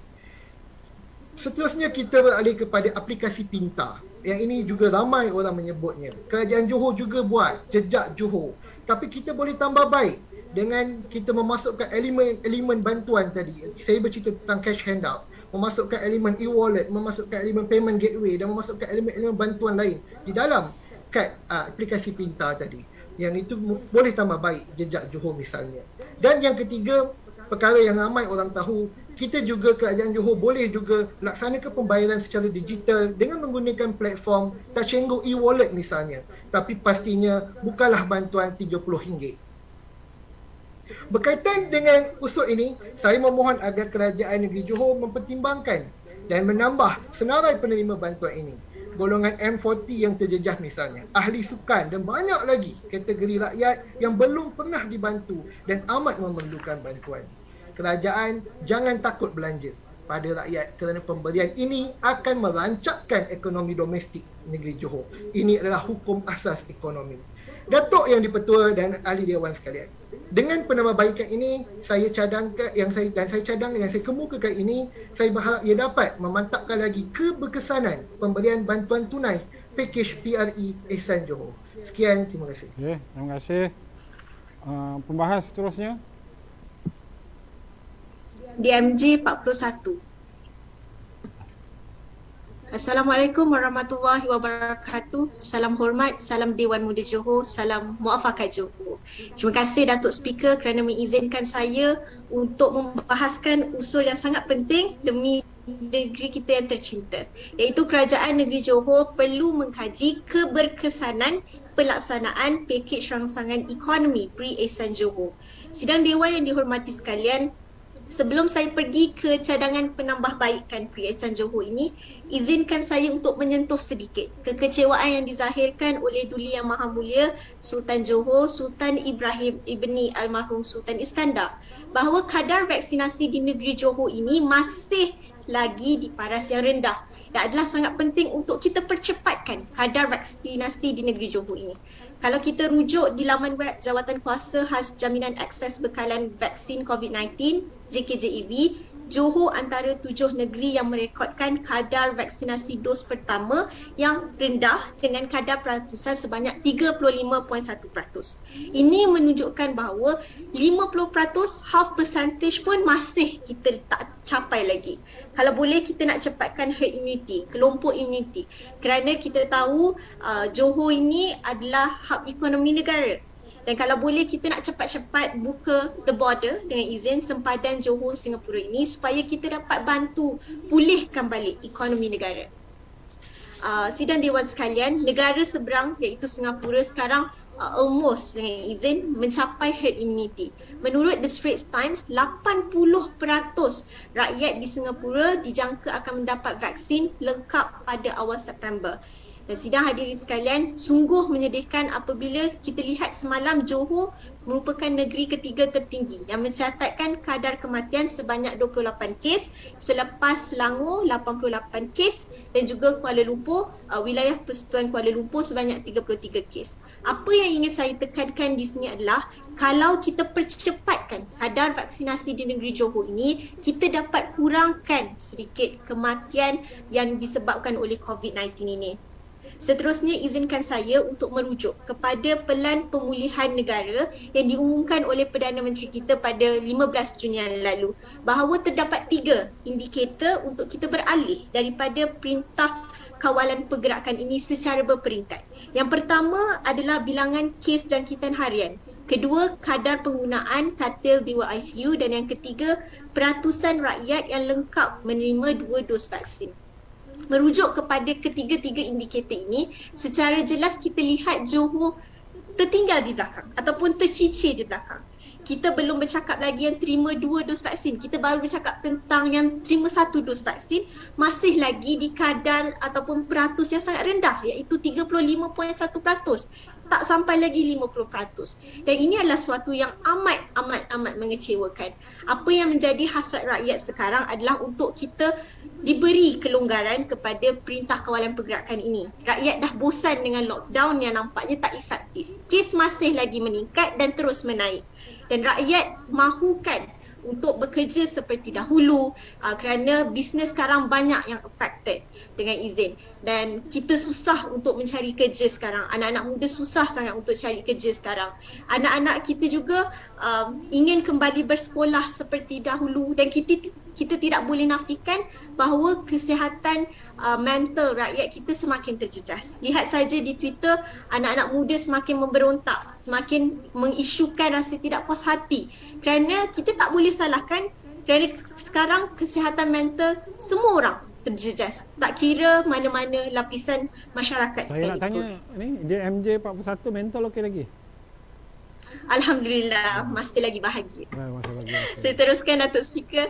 seterusnya kita beralih kepada aplikasi pintar. Yang ini juga ramai orang menyebutnya. Kerajaan Johor juga buat jejak Johor. Tapi kita boleh tambah baik dengan kita memasukkan elemen bantuan tadi. Saya bercerita tentang cash handout, memasukkan elemen e-wallet, memasukkan elemen payment gateway dan memasukkan elemen-elemen bantuan lain di dalam kad aplikasi pintar tadi. Yang itu boleh tambah baik jejak Johor misalnya. Dan yang ketiga, perkara yang ramai orang tahu, kita juga kerajaan Johor boleh juga laksanakan pembayaran secara digital dengan menggunakan platform Touch 'n Go e-wallet misalnya. Tapi pastinya bukanlah bantuan RM30. Berkaitan dengan usul ini, saya memohon agar kerajaan negeri Johor mempertimbangkan dan menambah senarai penerima bantuan ini. Golongan M40 yang terjejas misalnya, ahli sukan dan banyak lagi kategori rakyat yang belum pernah dibantu dan amat memerlukan bantuan. Kerajaan jangan takut belanja pada rakyat kerana pemberian ini akan merancakkan ekonomi domestik negeri Johor. Ini adalah hukum asas ekonomi. Datuk Yang di-Pertua dan ahli dewan sekalian, dengan penambahbaikan ini saya cadang dengan saya kemukakan ini, saya berharap ia dapat memantapkan lagi keberkesanan pemberian bantuan tunai pakej PRE Ehsan Johor. Sekian, terima kasih. Okay, terima kasih. Pembahas seterusnya. DMJ 41. Assalamualaikum warahmatullahi wabarakatuh. Salam hormat, salam Dewan Muda Johor, salam muafakat Johor. Terima kasih Datuk Speaker kerana mengizinkan saya untuk membahaskan usul yang sangat penting demi negeri kita yang tercinta, iaitu Kerajaan Negeri Johor perlu mengkaji keberkesanan pelaksanaan pakej rangsangan ekonomi Pre-Ehsan Johor. Sidang Dewan yang dihormati sekalian, sebelum saya pergi ke cadangan penambahbaikan Pre-Ehsan Johor ini, izinkan saya untuk menyentuh sedikit kekecewaan yang dizahirkan oleh Duli Yang Maha Mulia Sultan Johor, Sultan Ibrahim Ibni Almarhum Sultan Iskandar, bahawa kadar vaksinasi di negeri Johor ini masih lagi di paras yang rendah dan adalah sangat penting untuk kita percepatkan kadar vaksinasi di negeri Johor ini. Kalau kita rujuk di laman web Jawatan Kuasa Khas Jaminan Akses Bekalan Vaksin COVID-19 JKJEB, Johor antara 7 negeri yang merekodkan kadar vaksinasi dos pertama yang rendah dengan kadar peratusan sebanyak 35.1%. Ini menunjukkan bahawa 50%, half percentage pun masih kita tak capai lagi. Kalau boleh kita nak cepatkan herd immunity, kelompok immunity. Kerana kita tahu Johor ini adalah hub ekonomi negara. Dan kalau boleh kita nak cepat-cepat buka the border dengan izin sempadan Johor Singapura ini supaya kita dapat bantu pulihkan balik ekonomi negara. Sidang Dewan sekalian, negara seberang iaitu Singapura sekarang almost dengan izin mencapai herd immunity. Menurut The Straits Times, 80% rakyat di Singapura dijangka akan mendapat vaksin lengkap pada awal September. Dan sidang hadirin sekalian, sungguh menyedihkan apabila kita lihat semalam Johor merupakan negeri ketiga tertinggi yang mencatatkan kadar kematian sebanyak 28 kes, selepas Selangor 88 kes dan juga Kuala Lumpur, wilayah Persekutuan Kuala Lumpur sebanyak 33 kes. Apa yang ingin saya tekankan di sini adalah kalau kita percepatkan kadar vaksinasi di negeri Johor ini, kita dapat kurangkan sedikit kematian yang disebabkan oleh COVID-19 ini. Seterusnya, izinkan saya untuk merujuk kepada Pelan Pemulihan Negara yang diumumkan oleh Perdana Menteri kita pada 15 Jun yang lalu, bahawa terdapat 3 indikator untuk kita beralih daripada perintah kawalan pergerakan ini secara berperingkat. Yang pertama adalah bilangan kes jangkitan harian. Kedua, kadar penggunaan katil di ICU. Dan yang ketiga, peratusan rakyat yang lengkap menerima 2 dos vaksin. Merujuk kepada ketiga-tiga indikator ini, secara jelas kita lihat Johor tertinggal di belakang ataupun tercicir di belakang. Kita belum bercakap lagi yang terima 2 dos vaksin. Kita baru bercakap tentang yang terima 1 dos vaksin, masih lagi di kadar ataupun peratus yang sangat rendah, iaitu 35.1%. Tak sampai lagi 50%. Dan ini adalah suatu yang amat mengecewakan. Apa yang menjadi hasrat rakyat sekarang adalah untuk kita diberi kelonggaran kepada perintah kawalan pergerakan ini. Rakyat dah bosan dengan lockdown yang nampaknya tak efektif. Kes masih lagi meningkat dan terus menaik. Dan rakyat mahukan untuk bekerja seperti dahulu kerana bisnes sekarang banyak yang affected dengan izin. Dan kita susah untuk mencari kerja sekarang. Anak-anak muda susah sangat untuk cari kerja sekarang. Anak-anak kita juga ingin kembali bersekolah seperti dahulu dan kita kita tidak boleh nafikan bahawa kesihatan mental rakyat kita semakin terjejas. Lihat saja di Twitter, anak-anak muda semakin memberontak, semakin mengisukan rasa tidak puas hati. Kerana kita tak boleh salahkan, kerana sekarang kesihatan mental semua orang terjejas. Tak kira mana-mana lapisan masyarakat Saya nak sekalipun. tanya ni, dia MJ 41 mental okey lagi? Alhamdulillah, masih lagi bahagia. Masih lagi. Okay. Saya teruskan, Datuk Speaker.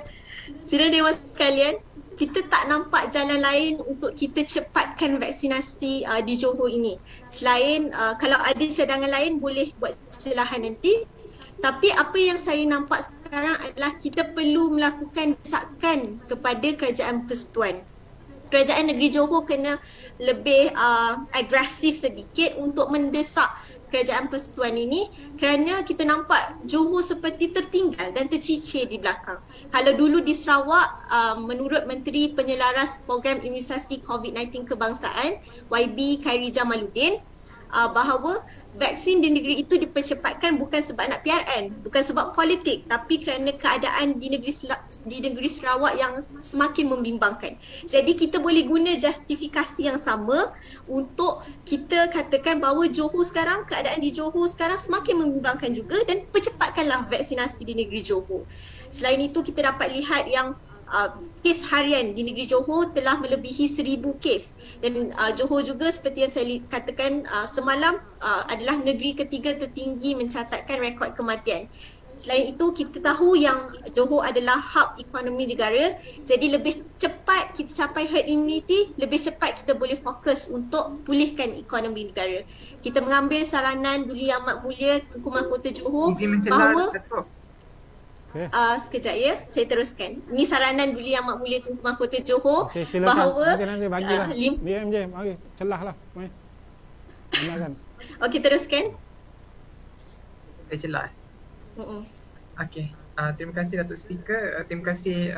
Sidang Dewan sekalian, kita tak nampak jalan lain untuk kita cepatkan vaksinasi di Johor ini. Selain kalau ada cadangan lain boleh buat silahan nanti. Tapi apa yang saya nampak sekarang adalah kita perlu melakukan desakan kepada Kerajaan Persekutuan. Kerajaan Negeri Johor kena lebih agresif sedikit untuk mendesak Kerajaan Persekutuan ini, kerana kita nampak Johor seperti tertinggal dan tercicir di belakang. Kalau dulu di Sarawak, menurut Menteri Penyelaras Program Imunisasi COVID-19 Kebangsaan YB Khairi Jamaluddin, bahawa vaksin di negeri itu dipercepatkan bukan sebab nak PRN, bukan sebab politik, tapi kerana keadaan di negeri Sarawak yang semakin membimbangkan. Jadi kita boleh guna justifikasi yang sama untuk kita katakan bahawa Johor sekarang, keadaan di Johor sekarang semakin membimbangkan juga, dan percepatkanlah vaksinasi di negeri Johor. Selain itu kita dapat lihat yang kes harian di negeri Johor telah melebihi 1,000 kes, dan Johor juga seperti yang saya katakan semalam adalah negeri ketiga tertinggi mencatatkan rekod kematian. Selain itu kita tahu yang Johor adalah hub ekonomi negara, jadi lebih cepat kita capai herd immunity, lebih cepat kita boleh fokus untuk pulihkan ekonomi negara. Kita mengambil saranan Duli Yang Amat Mulia Tunku Mahkota Johor bahawa sekejap ya, saya teruskan. Ini saranan Duli Yang Amat Mulia Tunku Mahkota Johor bahawa nanti bagilah. MJ, mari celahlah. Mai. Silakan. Okey, teruskan. Saya celah. Okey. Terima kasih Datuk Speaker. Terima kasih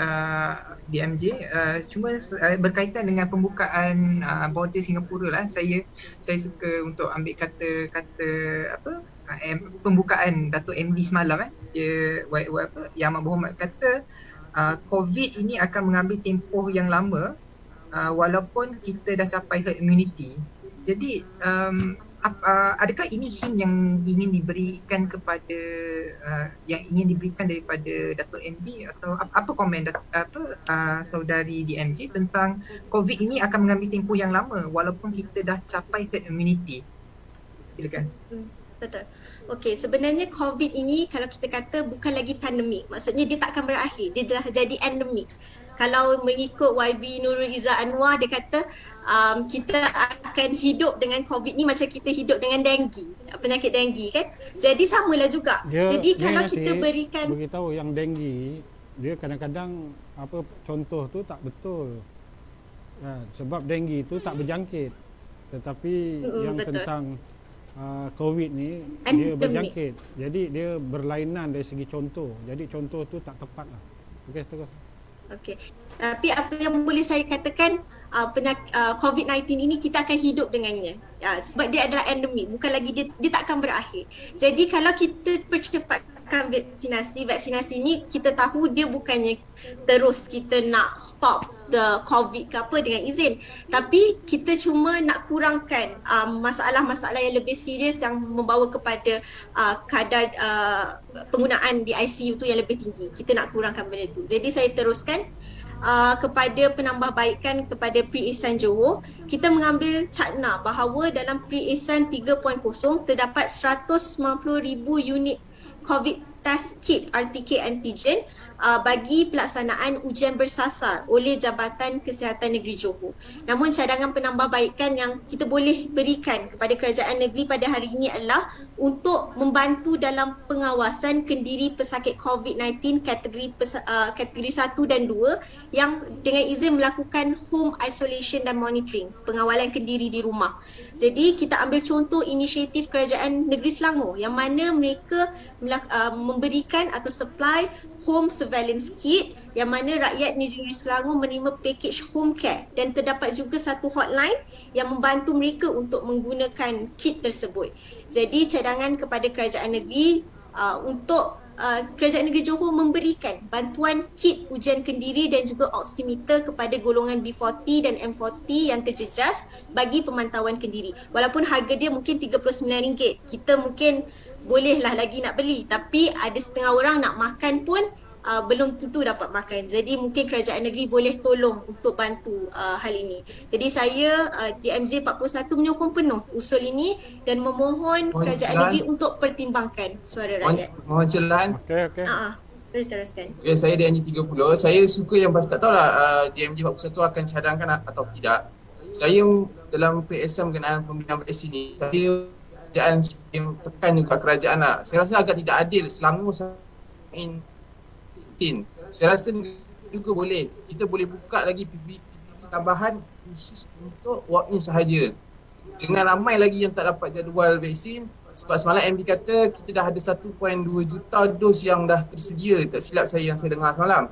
DMJ. Cuma berkaitan dengan pembukaan border Singapura lah, saya suka untuk ambil kata apa, pembukaan Datuk MD semalam dia Yang Amat Berhormat kata COVID ini akan mengambil tempoh yang lama walaupun kita dah capai herd immunity. Jadi adakah ini hint yang ingin diberikan kepada daripada Datuk MD, atau apa komen saudari DMJ tentang COVID ini akan mengambil tempoh yang lama walaupun kita dah capai herd immunity? Silakan. Betul. Okey, sebenarnya COVID ini kalau kita kata bukan lagi pandemik, maksudnya dia tak akan berakhir, dia dah jadi endemik. Kalau mengikut YB Nurul Izzah Anwar, dia kata kita akan hidup dengan COVID ni macam kita hidup dengan denggi, penyakit denggi kan. Jadi samalah juga. Jadi kalau kita berikan, beritahu yang denggi, dia kadang-kadang apa contoh tu tak betul. Sebab denggi tu tak berjangkit. Tetapi yang betul. Tentang COVID ni dia berjangkit. Jadi dia berlainan dari segi contoh. Jadi contoh tu tak tepat lah. Okey, terus. Okey. Tapi apa yang boleh saya katakan, COVID-19 ini kita akan hidup dengannya. Sebab dia adalah endemik, bukan lagi dia tak akan berakhir. Jadi kalau kita percepatkan vaksinasi ni, kita tahu dia bukannya terus kita nak stop the COVID ke apa dengan izin, tapi kita cuma nak kurangkan masalah-masalah yang lebih serius yang membawa kepada kadar penggunaan di ICU tu yang lebih tinggi. Kita nak kurangkan benda tu. Jadi saya teruskan kepada penambahbaikan kepada Pre-Ihsan Johor, kita mengambil cakna bahawa dalam Pre-Ihsan 3.0 terdapat 190,000 unit COVID test kit RTK antigen bagi pelaksanaan ujian bersasar oleh Jabatan Kesihatan Negeri Johor. Namun cadangan penambahbaikan yang kita boleh berikan kepada kerajaan negeri pada hari ini adalah untuk membantu dalam pengawasan kendiri pesakit COVID-19 kategori 1 dan 2 yang dengan izin melakukan home isolation dan monitoring, pengawalan kendiri di rumah. Jadi kita ambil contoh inisiatif kerajaan negeri Selangor yang mana mereka memberikan atau supply home surveillance kit yang mana rakyat negeri Selangor menerima package home care, dan terdapat juga satu hotline yang membantu mereka untuk menggunakan kit tersebut. Jadi cadangan kepada kerajaan negeri untuk Kerajaan Negeri Johor memberikan bantuan kit ujian kendiri dan juga oximeter kepada golongan B40 dan M40 yang terjejas bagi pemantauan kendiri. Walaupun harga dia mungkin RM39, kita mungkin bolehlah lagi nak beli, tapi ada setengah orang nak makan pun belum tentu dapat makan. Jadi mungkin kerajaan negeri boleh tolong untuk bantu hal ini. Jadi saya DMJ 41 menyokong penuh usul ini dan memohon kerajaan negeri untuk pertimbangkan suara rakyat. Mohon celahan. Okey. Boleh teruskan. Okay, saya DMJ 30. Saya suka yang tak tahulah DMJ 41 akan cadangkan atau tidak. Saya dalam PSM berkenaan pembinaan vaksin ini, saya kerajaan yang tekan juga kerajaan lah. Saya rasa agak tidak adil Selangor saya rasa juga boleh. Kita boleh buka lagi PPP tambahan khusus untuk walk-in sahaja. Dengan ramai lagi yang tak dapat jadual vaksin. Sebab semalam MD kata kita dah ada 1.2 juta dos yang dah tersedia. Tak silap saya yang saya dengar semalam.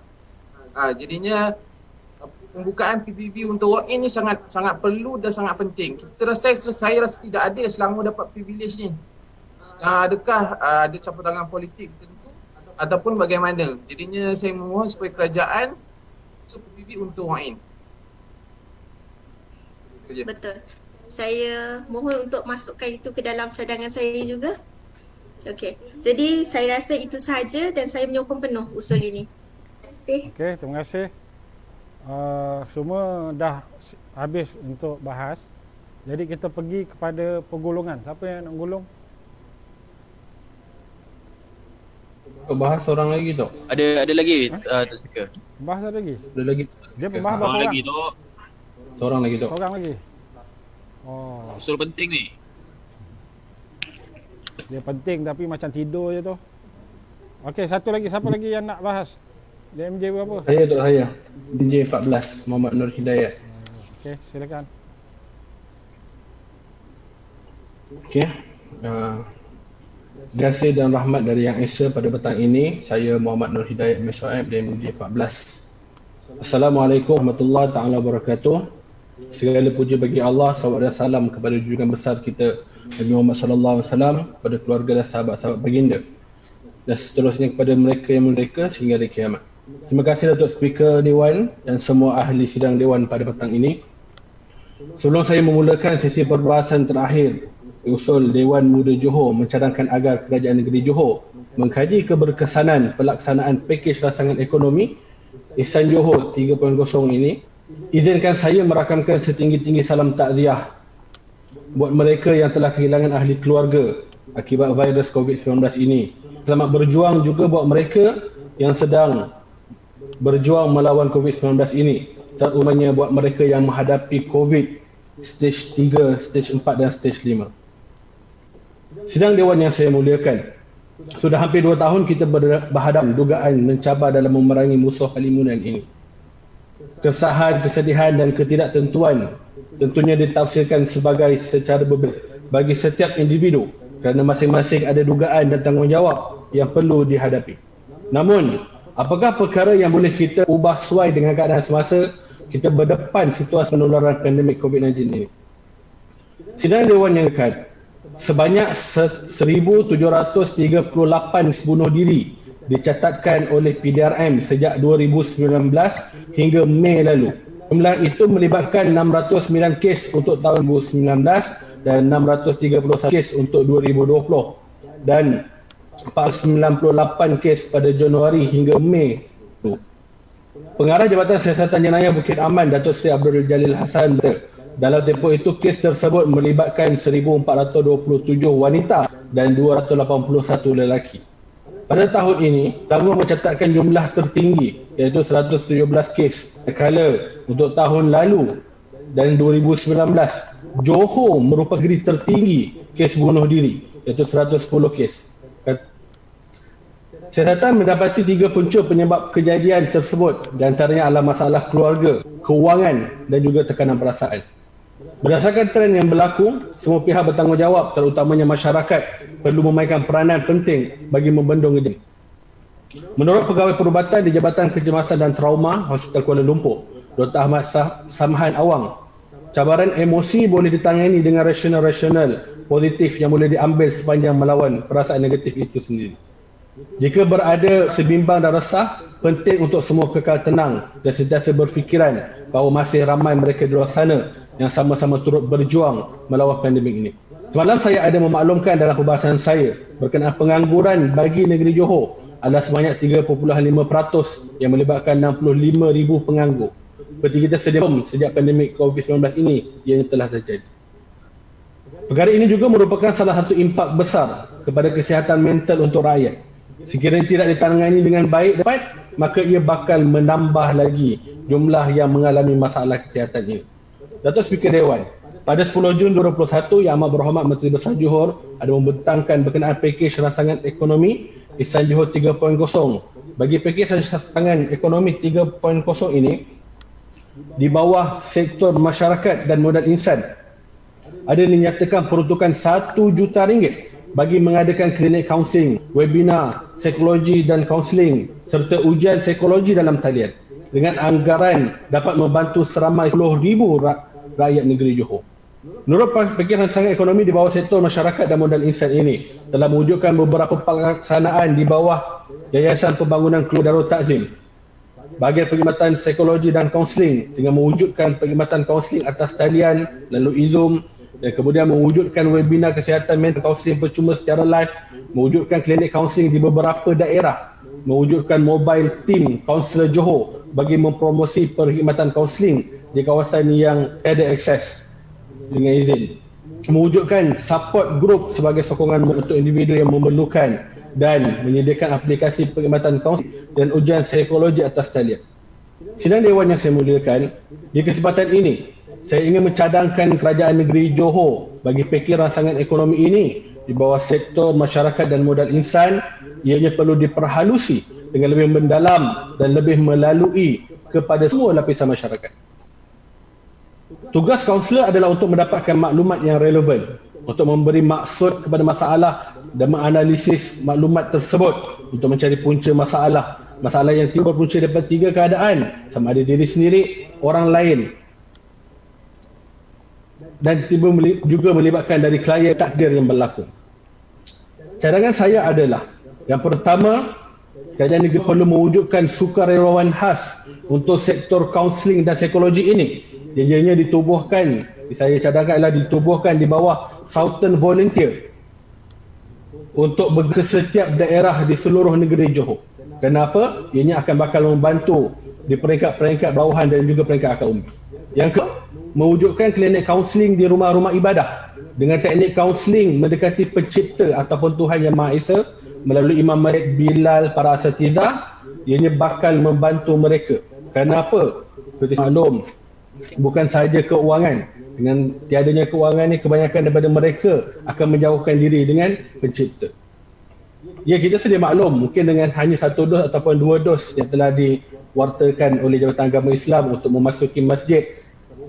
Jadinya pembukaan PPP untuk walk-in ni sangat perlu dan sangat penting. Saya rasa tidak ada Selangor dapat privilege ni. Adakah ada campur tangan politik tertentu ataupun bagaimana? Jadinya saya memohon supaya kerajaan PPP untuk walk-in. Betul. Saya mohon untuk masukkan itu ke dalam cadangan saya juga. Okey. Jadi saya rasa itu sahaja dan saya menyokong penuh usul ini. Okey, terima kasih. Semua dah habis untuk bahas. Jadi kita pergi kepada penggolongan. Siapa yang nak golong? Bahas orang lagi tu. Ada lagi Tuan Speaker. Bahas ada lagi? Ada lagi. Dia pembahas berapa orang? Lagi tu. Seorang lagi tu. Seorang lagi. Oh. Usul penting ni. Dia penting tapi macam tidur je tu. Okey, satu lagi. Siapa lagi yang nak bahas? DMJ berapa? Saya tu saya. DJ 14 Muhammad Nur Hidayat. Okey, silakan. Okey. Terima kasih dan rahmat dari Yang Esa pada petang ini. Saya Muhammad Nur Hidayat Mesoab DMJ 14. Assalamualaikum warahmatullahi taala wabarakatuh. Segala puji bagi Allah, salawat dan salam kepada junjungan besar kita Nabi Muhammad sallallahu alaihi wasallam, kepada keluarga dan sahabat-sahabat baginda dan seterusnya kepada mereka yang mereka sehingga hari kiamat. Terima kasih Datuk Speaker Dewan dan semua ahli sidang Dewan pada petang ini. Sebelum saya memulakan sesi perbahasan terakhir usul Dewan Muda Johor mencadangkan agar Kerajaan Negeri Johor mengkaji keberkesanan pelaksanaan pakej rancangan ekonomi Ihsan Johor 3.0 ini, izinkan saya merakamkan setinggi-tinggi salam takziah buat mereka yang telah kehilangan ahli keluarga akibat virus COVID-19 ini. Selamat berjuang juga buat mereka yang sedang berjuang melawan COVID-19 ini, terutamanya buat mereka yang menghadapi COVID stage 3, stage 4 dan stage 5. Sidang Dewan yang saya muliakan, sudah hampir 2 tahun kita berhadap dugaan mencabar dalam memerangi musuh halimunan ini. Keresahan, kesedihan dan ketidaktentuan tentunya ditafsirkan sebagai secara berbeza bagi setiap individu kerana masing-masing ada dugaan dan tanggungjawab yang perlu dihadapi. Namun, apakah perkara yang boleh kita ubah sesuai dengan keadaan semasa kita berdepan situasi penularan pandemik COVID-19 ini? Sidang Dewan yang dekat, sebanyak 1,738 bunuh diri dicatatkan oleh PDRM sejak 2019 hingga Mei lalu. Jumlah itu melibatkan 609 kes untuk tahun 2019 dan 631 kes untuk 2020 dan 498 kes pada Januari hingga Mei. Pengarah Jabatan Siasatan Jenayah Bukit Aman Datuk Seri Abdul Jalil Hassan berkata, dalam tempoh itu kes tersebut melibatkan 1,427 wanita dan 281 lelaki. Pada tahun ini, Selangor mencatatkan jumlah tertinggi iaitu 117 kes. Kala untuk tahun lalu dan 2019, Johor merupakan negeri tertinggi kes bunuh diri iaitu 110 kes. Siasatan mendapati 3 punca penyebab kejadian tersebut, di antaranya adalah masalah keluarga, kewangan dan juga tekanan perasaan. Berdasarkan trend yang berlaku, semua pihak bertanggungjawab terutamanya masyarakat perlu memainkan peranan penting bagi membendung kejadian. Menurut Pegawai Perubatan di Jabatan Kecemasan dan Trauma Hospital Kuala Lumpur, Dr. Ahmad Samhan Awang, cabaran emosi boleh ditangani dengan rasional positif yang boleh diambil sepanjang melawan perasaan negatif itu sendiri. Jika berada sebimbang dan resah, penting untuk semua kekal tenang dan sentiasa berfikiran bahawa masih ramai mereka di luar sana yang sama-sama turut berjuang melawan pandemik ini. Semalam saya ada memaklumkan dalam perbahasan saya berkenaan pengangguran bagi negeri Johor adalah sebanyak 3.5% yang melibatkan 65,000 penganggur. Seperti kita sedia sejak pandemik COVID-19 ini yang telah terjadi. Perkara ini juga merupakan salah satu impak besar kepada kesihatan mental untuk rakyat. Sekiranya tidak ditangani dengan baik, maka ia bakal menambah lagi jumlah yang mengalami masalah kesihatan ini. Datuk Speaker Dewan, pada 10 Jun 2021, Yang Amat Berhormat Menteri Besar Johor ada membentangkan berkenaan pakej rangsangan ekonomi Ihsan Johor 3.0. Bagi pakej rangsangan ekonomi 3.0 ini, di bawah sektor masyarakat dan modal insan, ada dinyatakan peruntukan RM1 juta bagi mengadakan klinik kaunseling, webinar, psikologi dan kaunseling serta ujian psikologi dalam talian dengan anggaran dapat membantu seramai 10,000 rakyat negeri Johor. Menurut pakej rangsangan ekonomi di bawah sektor masyarakat dan modal insan ini telah mewujudkan beberapa pelaksanaan di bawah Yayasan Pembangunan Keluarga Darul Takzim. Bahagian perkhidmatan psikologi dan kaunseling dengan mewujudkan perkhidmatan kaunseling atas talian melalui Zoom, dan kemudian mewujudkan webinar kesihatan mental kaunseling percuma secara live, mewujudkan klinik kaunseling di beberapa daerah, mewujudkan mobile team kaunselor Johor bagi mempromosi perkhidmatan kaunseling di kawasan yang ada akses dengan izin, mewujudkan support group sebagai sokongan untuk individu yang memerlukan, dan menyediakan aplikasi perkhidmatan kaunseling dan ujian psikologi atas talian. Sidang Dewan yang saya muliakan, di kesempatan ini saya ingin mencadangkan kerajaan negeri Johor bagi pakej rangsangan ekonomi ini di bawah sektor masyarakat dan modal insan, ianya perlu diperhalusi dengan lebih mendalam dan lebih melalui kepada semua lapisan masyarakat. Tugas kaunselor adalah untuk mendapatkan maklumat yang relevan, untuk memberi maksud kepada masalah dan menganalisis maklumat tersebut untuk mencari punca masalah. Masalah yang timbul berpunca daripada 3 keadaan, sama ada diri sendiri, orang lain, dan juga melibatkan dari klien takdir yang berlaku. Cadangan saya adalah, yang pertama, kerajaan negeri perlu mewujudkan sukarelawan khas untuk sektor kaunseling dan psikologi ini. Ianya ditubuhkan, saya cadangkan adalah ditubuhkan di bawah Southern Volunteer untuk ke setiap daerah di seluruh negeri Johor. Kenapa? Ianya akan bakal membantu di peringkat-peringkat bawahan dan juga peringkat akar umum. Yang kedua, mewujudkan klinik kaunseling di rumah-rumah ibadah dengan teknik kaunseling mendekati pencipta ataupun Tuhan Yang Maha Esa melalui Imam Masjid Bilal, para asatizah. Ianya bakal membantu mereka. Kenapa? Seperti maklum, bukan sahaja keuangan. Dengan tiadanya keuangan ni, kebanyakan daripada mereka akan menjauhkan diri dengan pencipta. Ya, kita sedia maklum, mungkin dengan hanya 1 dos ataupun 2 dos yang telah diwartakan oleh Jabatan Agama Islam untuk memasuki masjid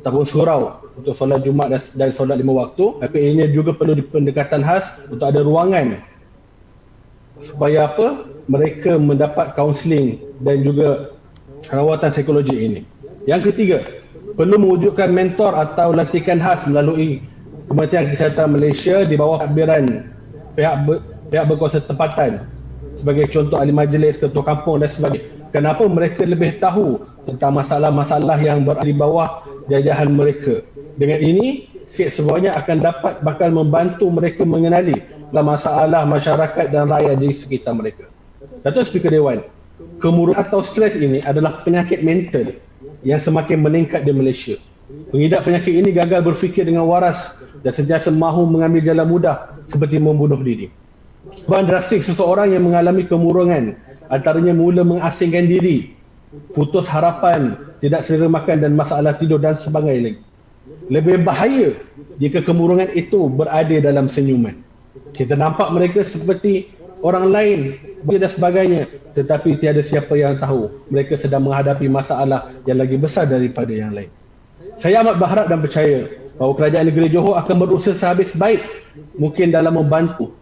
ataupun surau untuk solat Jumaat dan solat 5 waktu, tapi ianya juga perlu pendekatan khas untuk ada ruangan supaya apa? Mereka mendapat kaunseling dan juga rawatan psikologi ini. Yang ketiga, perlu mewujudkan mentor atau lantikan khas melalui Kementerian Kesihatan Malaysia di bawah takbiran pihak berkuasa tempatan, sebagai contoh ahli majlis, ketua kampung dan sebagainya. Kenapa mereka lebih tahu tentang masalah-masalah yang berada di bawah jajahan mereka. Dengan ini, semuanya akan bakal membantu mereka mengenali masalah masyarakat dan rakyat di sekitar mereka. Datuk Speaker Dewan, kemurungan atau stres ini adalah penyakit mental yang semakin meningkat di Malaysia. Pengidap penyakit ini gagal berfikir dengan waras dan sentiasa mahu mengambil jalan mudah seperti membunuh diri. Perubahan drastik seseorang yang mengalami kemurungan antaranya mula mengasingkan diri, putus harapan, tidak selera makan dan masalah tidur dan sebagainya lagi. Lebih bahaya jika kemurungan itu berada dalam senyuman. Kita nampak mereka seperti orang lain dan sebagainya, tetapi tiada siapa yang tahu mereka sedang menghadapi masalah yang lagi besar daripada yang lain. Saya amat berharap dan percaya bahawa kerajaan negeri Johor akan berusaha sehabis baik mungkin dalam membantu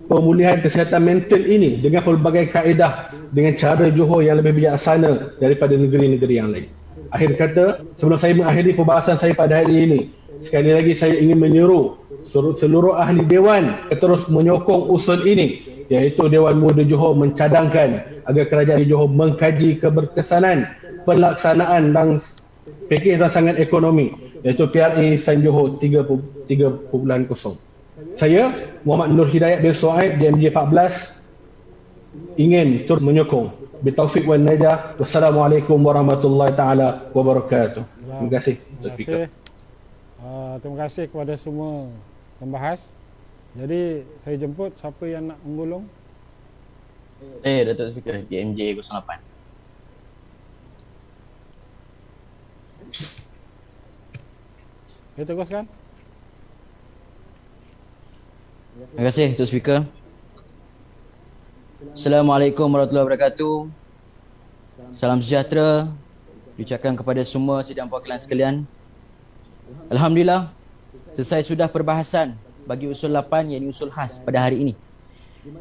pemulihan kesihatan mental ini dengan pelbagai kaedah, dengan cara Johor yang lebih bijaksana daripada negeri-negeri yang lain. Akhir kata, sebelum saya mengakhiri perbahasan saya pada hari ini, sekali lagi saya ingin menyeru seluruh ahli dewan terus menyokong usul ini iaitu Dewan Muda Johor mencadangkan agar kerajaan Johor mengkaji keberkesanan pelaksanaan pakej rancangan ekonomi iaitu PRA Ihsan Johor 3.0. Saya Muhammad Nur Hidayat bin Soaib DMJ 14 ingin turut menyokong. Bitaufiq wal najah. Wassalamualaikum warahmatullahi taala wabarakatuh. Terima kasih. Terima kasih kepada semua pembahas. Jadi saya jemput siapa yang nak menggulung. Datuk Speaker DMJ 08. Teruskan. Terima kasih Datuk Speaker. Assalamualaikum warahmatullahi wabarakatuh. Salam sejahtera diucapkan kepada semua sidang perwakilan sekalian. Alhamdulillah, selesai sudah perbahasan bagi usul 8 yang usul khas pada hari ini.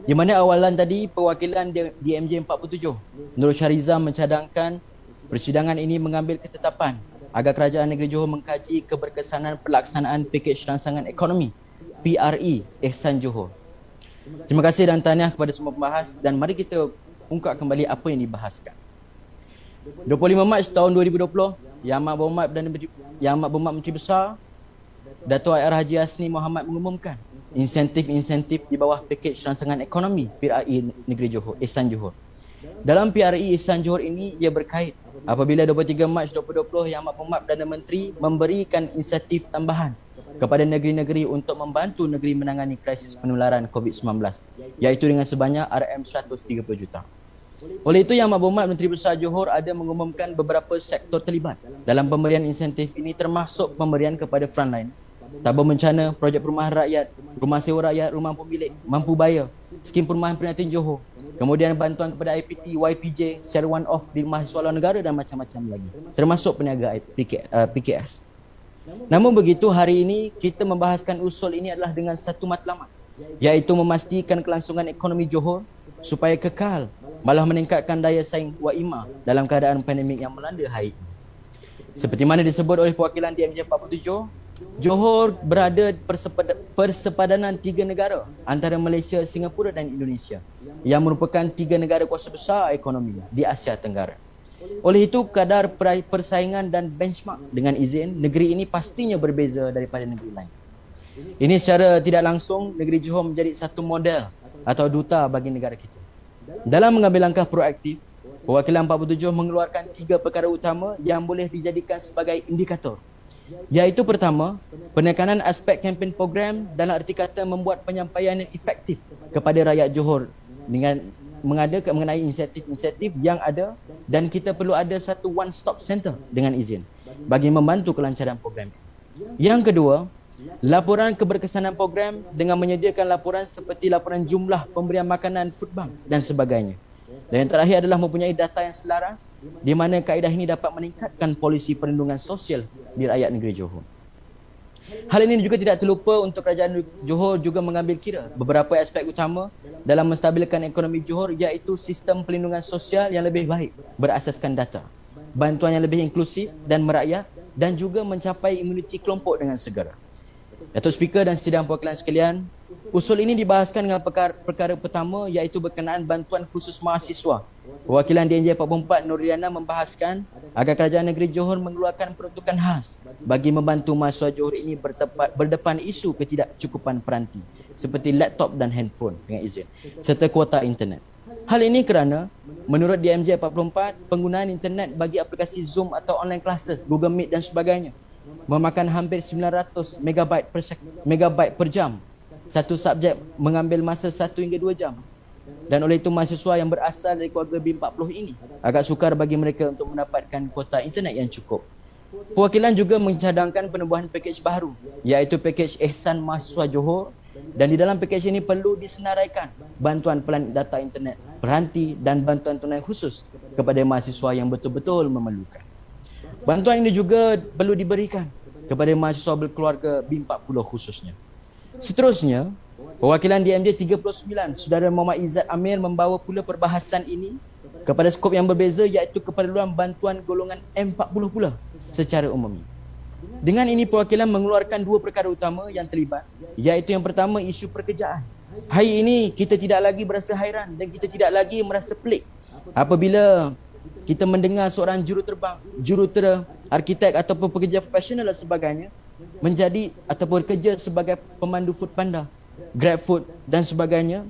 Di mana awalan tadi perwakilan DMJ 47 Nur Syahriza mencadangkan persidangan ini mengambil ketetapan agar Kerajaan Negeri Johor mengkaji keberkesanan pelaksanaan pakej rancangan ekonomi PRE Ihsan Johor. Terima kasih dan tahniah kepada semua pembahas dan mari kita ungkap kembali apa yang dibahaskan. 25 Mac tahun 2020, Yang Amat Berhormat Menteri Besar Dato' Ir Haji Hasni Mohamad mengumumkan insentif-insentif di bawah pakej rancangan ekonomi PRE Negeri Johor, Ihsan Johor. Dalam PRE Ihsan Johor ini ia berkait apabila 23 Mac 2020 Yang Amat Berhormat Perdana Menteri memberikan insentif tambahan kepada negeri-negeri untuk membantu negeri menangani krisis penularan COVID-19 iaitu dengan sebanyak RM130 juta. Oleh itu Yang Amat Berhormat Menteri Besar Johor ada mengumumkan beberapa sektor terlibat dalam pemberian insentif ini termasuk pemberian kepada frontline, tabur bencana, projek perumahan rakyat, rumah sewa rakyat, rumah pemilik, mampu bayar, skim perumahan prihatin Johor, kemudian bantuan kepada IPT, YPJ, secara one off di mahasiswa luar negara dan macam-macam lagi, termasuk peniaga PKS. Namun begitu hari ini kita membahaskan usul ini adalah dengan satu matlamat, iaitu memastikan kelangsungan ekonomi Johor supaya kekal, malah meningkatkan daya saing waimah dalam keadaan pandemik yang melanda hari ini. Seperti mana disebut oleh perwakilan DMJ 47, Johor berada persepadanan 3 negara antara Malaysia, Singapura dan Indonesia yang merupakan 3 negara kuasa besar ekonomi di Asia Tenggara. Oleh itu, kadar persaingan dan benchmark dengan izin, negeri ini pastinya berbeza daripada negeri lain. Ini secara tidak langsung, negeri Johor menjadi satu model atau duta bagi negara kita. Dalam mengambil langkah proaktif, perwakilan 47 mengeluarkan 3 perkara utama yang boleh dijadikan sebagai indikator. Iaitu pertama, penekanan aspek kempen program dalam arti kata membuat penyampaian yang efektif kepada rakyat Johor dengan mengenai insentif-insentif yang ada dan kita perlu ada satu one stop center dengan izin bagi membantu kelancaran program. Yang kedua, laporan keberkesanan program dengan menyediakan laporan seperti laporan jumlah pemberian makanan, food bank dan sebagainya. Dan yang terakhir adalah mempunyai data yang selaras di mana kaedah ini dapat meningkatkan polisi perlindungan sosial di rakyat negeri Johor. Hal ini juga tidak terlupa untuk kerajaan Johor juga mengambil kira beberapa aspek utama dalam menstabilkan ekonomi Johor iaitu sistem perlindungan sosial yang lebih baik berasaskan data, bantuan yang lebih inklusif dan merakyat dan juga mencapai imuniti kelompok dengan segera. Datuk Speaker dan sidang perwakilan sekalian, usul ini dibahaskan dengan perkara pertama iaitu berkenaan bantuan khusus mahasiswa. Perwakilan DNJ 44 Nurliana membahaskan agar kerajaan negeri Johor mengeluarkan peruntukan khas bagi membantu mahasiswa Johor ini berdepan isu ketidakcukupan peranti seperti laptop dan handphone dengan izin serta kuota internet. Hal ini kerana menurut DMJ 44 penggunaan internet bagi aplikasi Zoom atau online classes, Google Meet dan sebagainya memakan hampir 900 megabyte per jam. Satu subjek mengambil masa 1 hingga 2 jam. Dan oleh itu mahasiswa yang berasal dari keluarga B40 ini agak sukar bagi mereka untuk mendapatkan kuota internet yang cukup. Perwakilan juga mencadangkan penubuhan pakej baru iaitu pakej Ihsan Mahasiswa Johor dan di dalam pakej ini perlu disenaraikan bantuan pelan data internet berhenti dan bantuan tunai khusus kepada mahasiswa yang betul-betul memerlukan. Bantuan ini juga perlu diberikan kepada mahasiswa berkeluarga B40 khususnya. Seterusnya, perwakilan DMJ 39 Saudara Muhammad Izzat Amir membawa pula perbahasan ini kepada skop yang berbeza iaitu keperluan bantuan golongan M40 pula secara umum. Dengan ini perwakilan mengeluarkan 2 perkara utama yang terlibat iaitu yang pertama isu pekerjaan Hari ini kita tidak lagi berasa hairan dan kita tidak lagi merasa pelik apabila kita mendengar seorang jurutera, arkitek ataupun pekerja profesional dan sebagainya menjadi ataupun kerja sebagai pemandu Foodpanda, GrabFood dan sebagainya.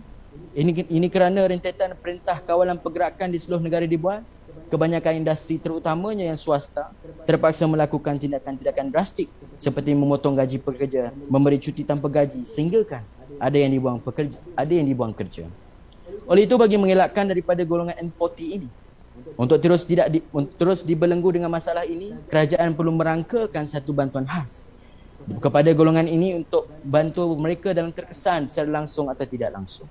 Ini kerana rentetan perintah kawalan pergerakan di seluruh negara dibuat. Kebanyakan industri terutamanya yang swasta terpaksa melakukan tindakan-tindakan drastik seperti memotong gaji pekerja, memberi cuti tanpa gaji sehingga kan ada yang dibuang kerja. Oleh itu, bagi mengelakkan daripada golongan N40 ini untuk terus dibelenggu dengan masalah ini, kerajaan perlu merangkakan satu bantuan khas kepada golongan ini untuk bantu mereka dalam terkesan secara langsung atau tidak langsung.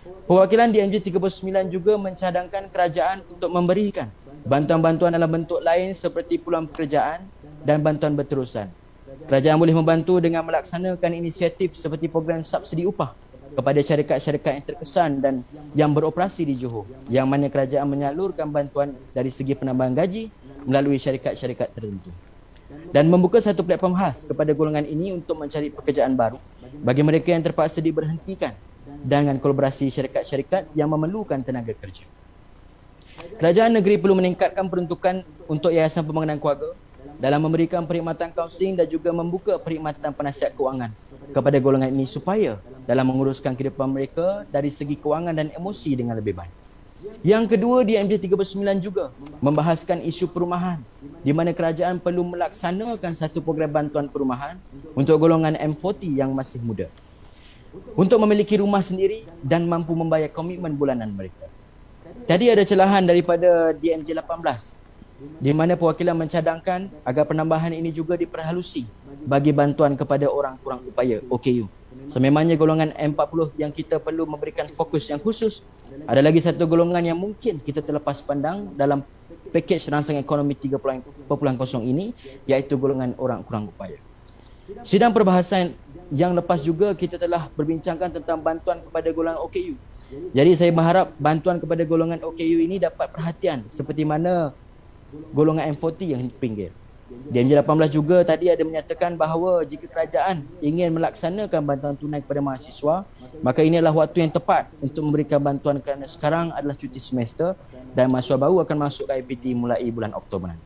Perwakilan DMJ 39 juga mencadangkan kerajaan untuk memberikan bantuan-bantuan dalam bentuk lain seperti peluang pekerjaan dan bantuan berterusan. Kerajaan boleh membantu dengan melaksanakan inisiatif seperti program subsidi upah kepada syarikat-syarikat yang terkesan dan yang beroperasi di Johor, yang mana kerajaan menyalurkan bantuan dari segi penambahan gaji melalui syarikat-syarikat tertentu, dan membuka satu platform khas kepada golongan ini untuk mencari pekerjaan baru bagi mereka yang terpaksa diberhentikan dengan kolaborasi syarikat-syarikat yang memerlukan tenaga kerja. Kerajaan negeri perlu meningkatkan peruntukan untuk Yayasan Pembangunan Keluarga dalam memberikan perkhidmatan kaunseling dan juga membuka perkhidmatan penasihat kewangan kepada golongan ini supaya dalam menguruskan kehidupan mereka dari segi kewangan dan emosi dengan lebih baik. Yang kedua, DMJ 39 juga membahaskan isu perumahan di mana kerajaan perlu melaksanakan satu program bantuan perumahan untuk golongan M40 yang masih muda untuk memiliki rumah sendiri dan mampu membayar komitmen bulanan mereka. Tadi ada celahan daripada DMJ 18 di mana perwakilan mencadangkan agar penambahan ini juga diperhalusi bagi bantuan kepada orang kurang upaya OKU. Sememangnya golongan M40 yang kita perlu memberikan fokus yang khusus, ada lagi satu golongan yang mungkin kita terlepas pandang dalam pakej rangsangan ekonomi 3.0 ini, iaitu golongan orang kurang upaya. Sidang perbahasan yang lepas juga kita telah berbincangkan tentang bantuan kepada golongan OKU. Jadi saya berharap bantuan kepada golongan OKU ini dapat perhatian seperti mana golongan M40 yang pinggir. DMJ 18 juga tadi ada menyatakan bahawa jika kerajaan ingin melaksanakan bantuan tunai kepada mahasiswa, maka ini adalah waktu yang tepat untuk memberikan bantuan kerana sekarang adalah cuti semester dan mahasiswa baru akan masuk ke IPT mulai bulan Oktober nanti.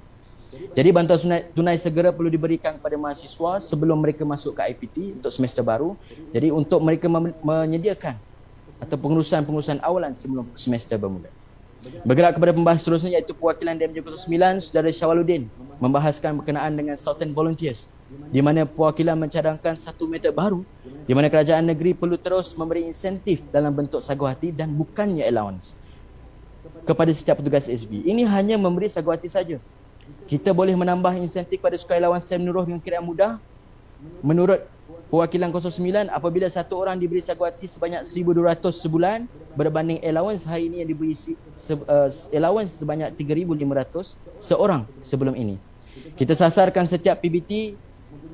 Jadi bantuan tunai segera perlu diberikan kepada mahasiswa sebelum mereka masuk ke IPT untuk semester baru. Jadi untuk mereka menyediakan atau pengurusan awalan sebelum semester bermula. Bergerak kepada pembahas seterusnya iaitu perwakilan DMJ 09, Saudara Syawaluddin membahaskan berkenaan dengan Sultan Volunteers di mana perwakilan mencadangkan satu metod baru di mana kerajaan negeri perlu terus memberi insentif dalam bentuk sagu hati dan bukannya allowance kepada setiap petugas SV. Ini hanya memberi sagu hati saja. Kita boleh menambah insentif pada sukarelawan secara menyeluruh dengan kiraan mudah. Menurut perwakilan 09, apabila satu orang diberi sagu hati sebanyak 1,200 sebulan berbanding allowance hari ini yang diberi allowance sebanyak 3,500 seorang sebelum ini. Kita sasarkan setiap PBT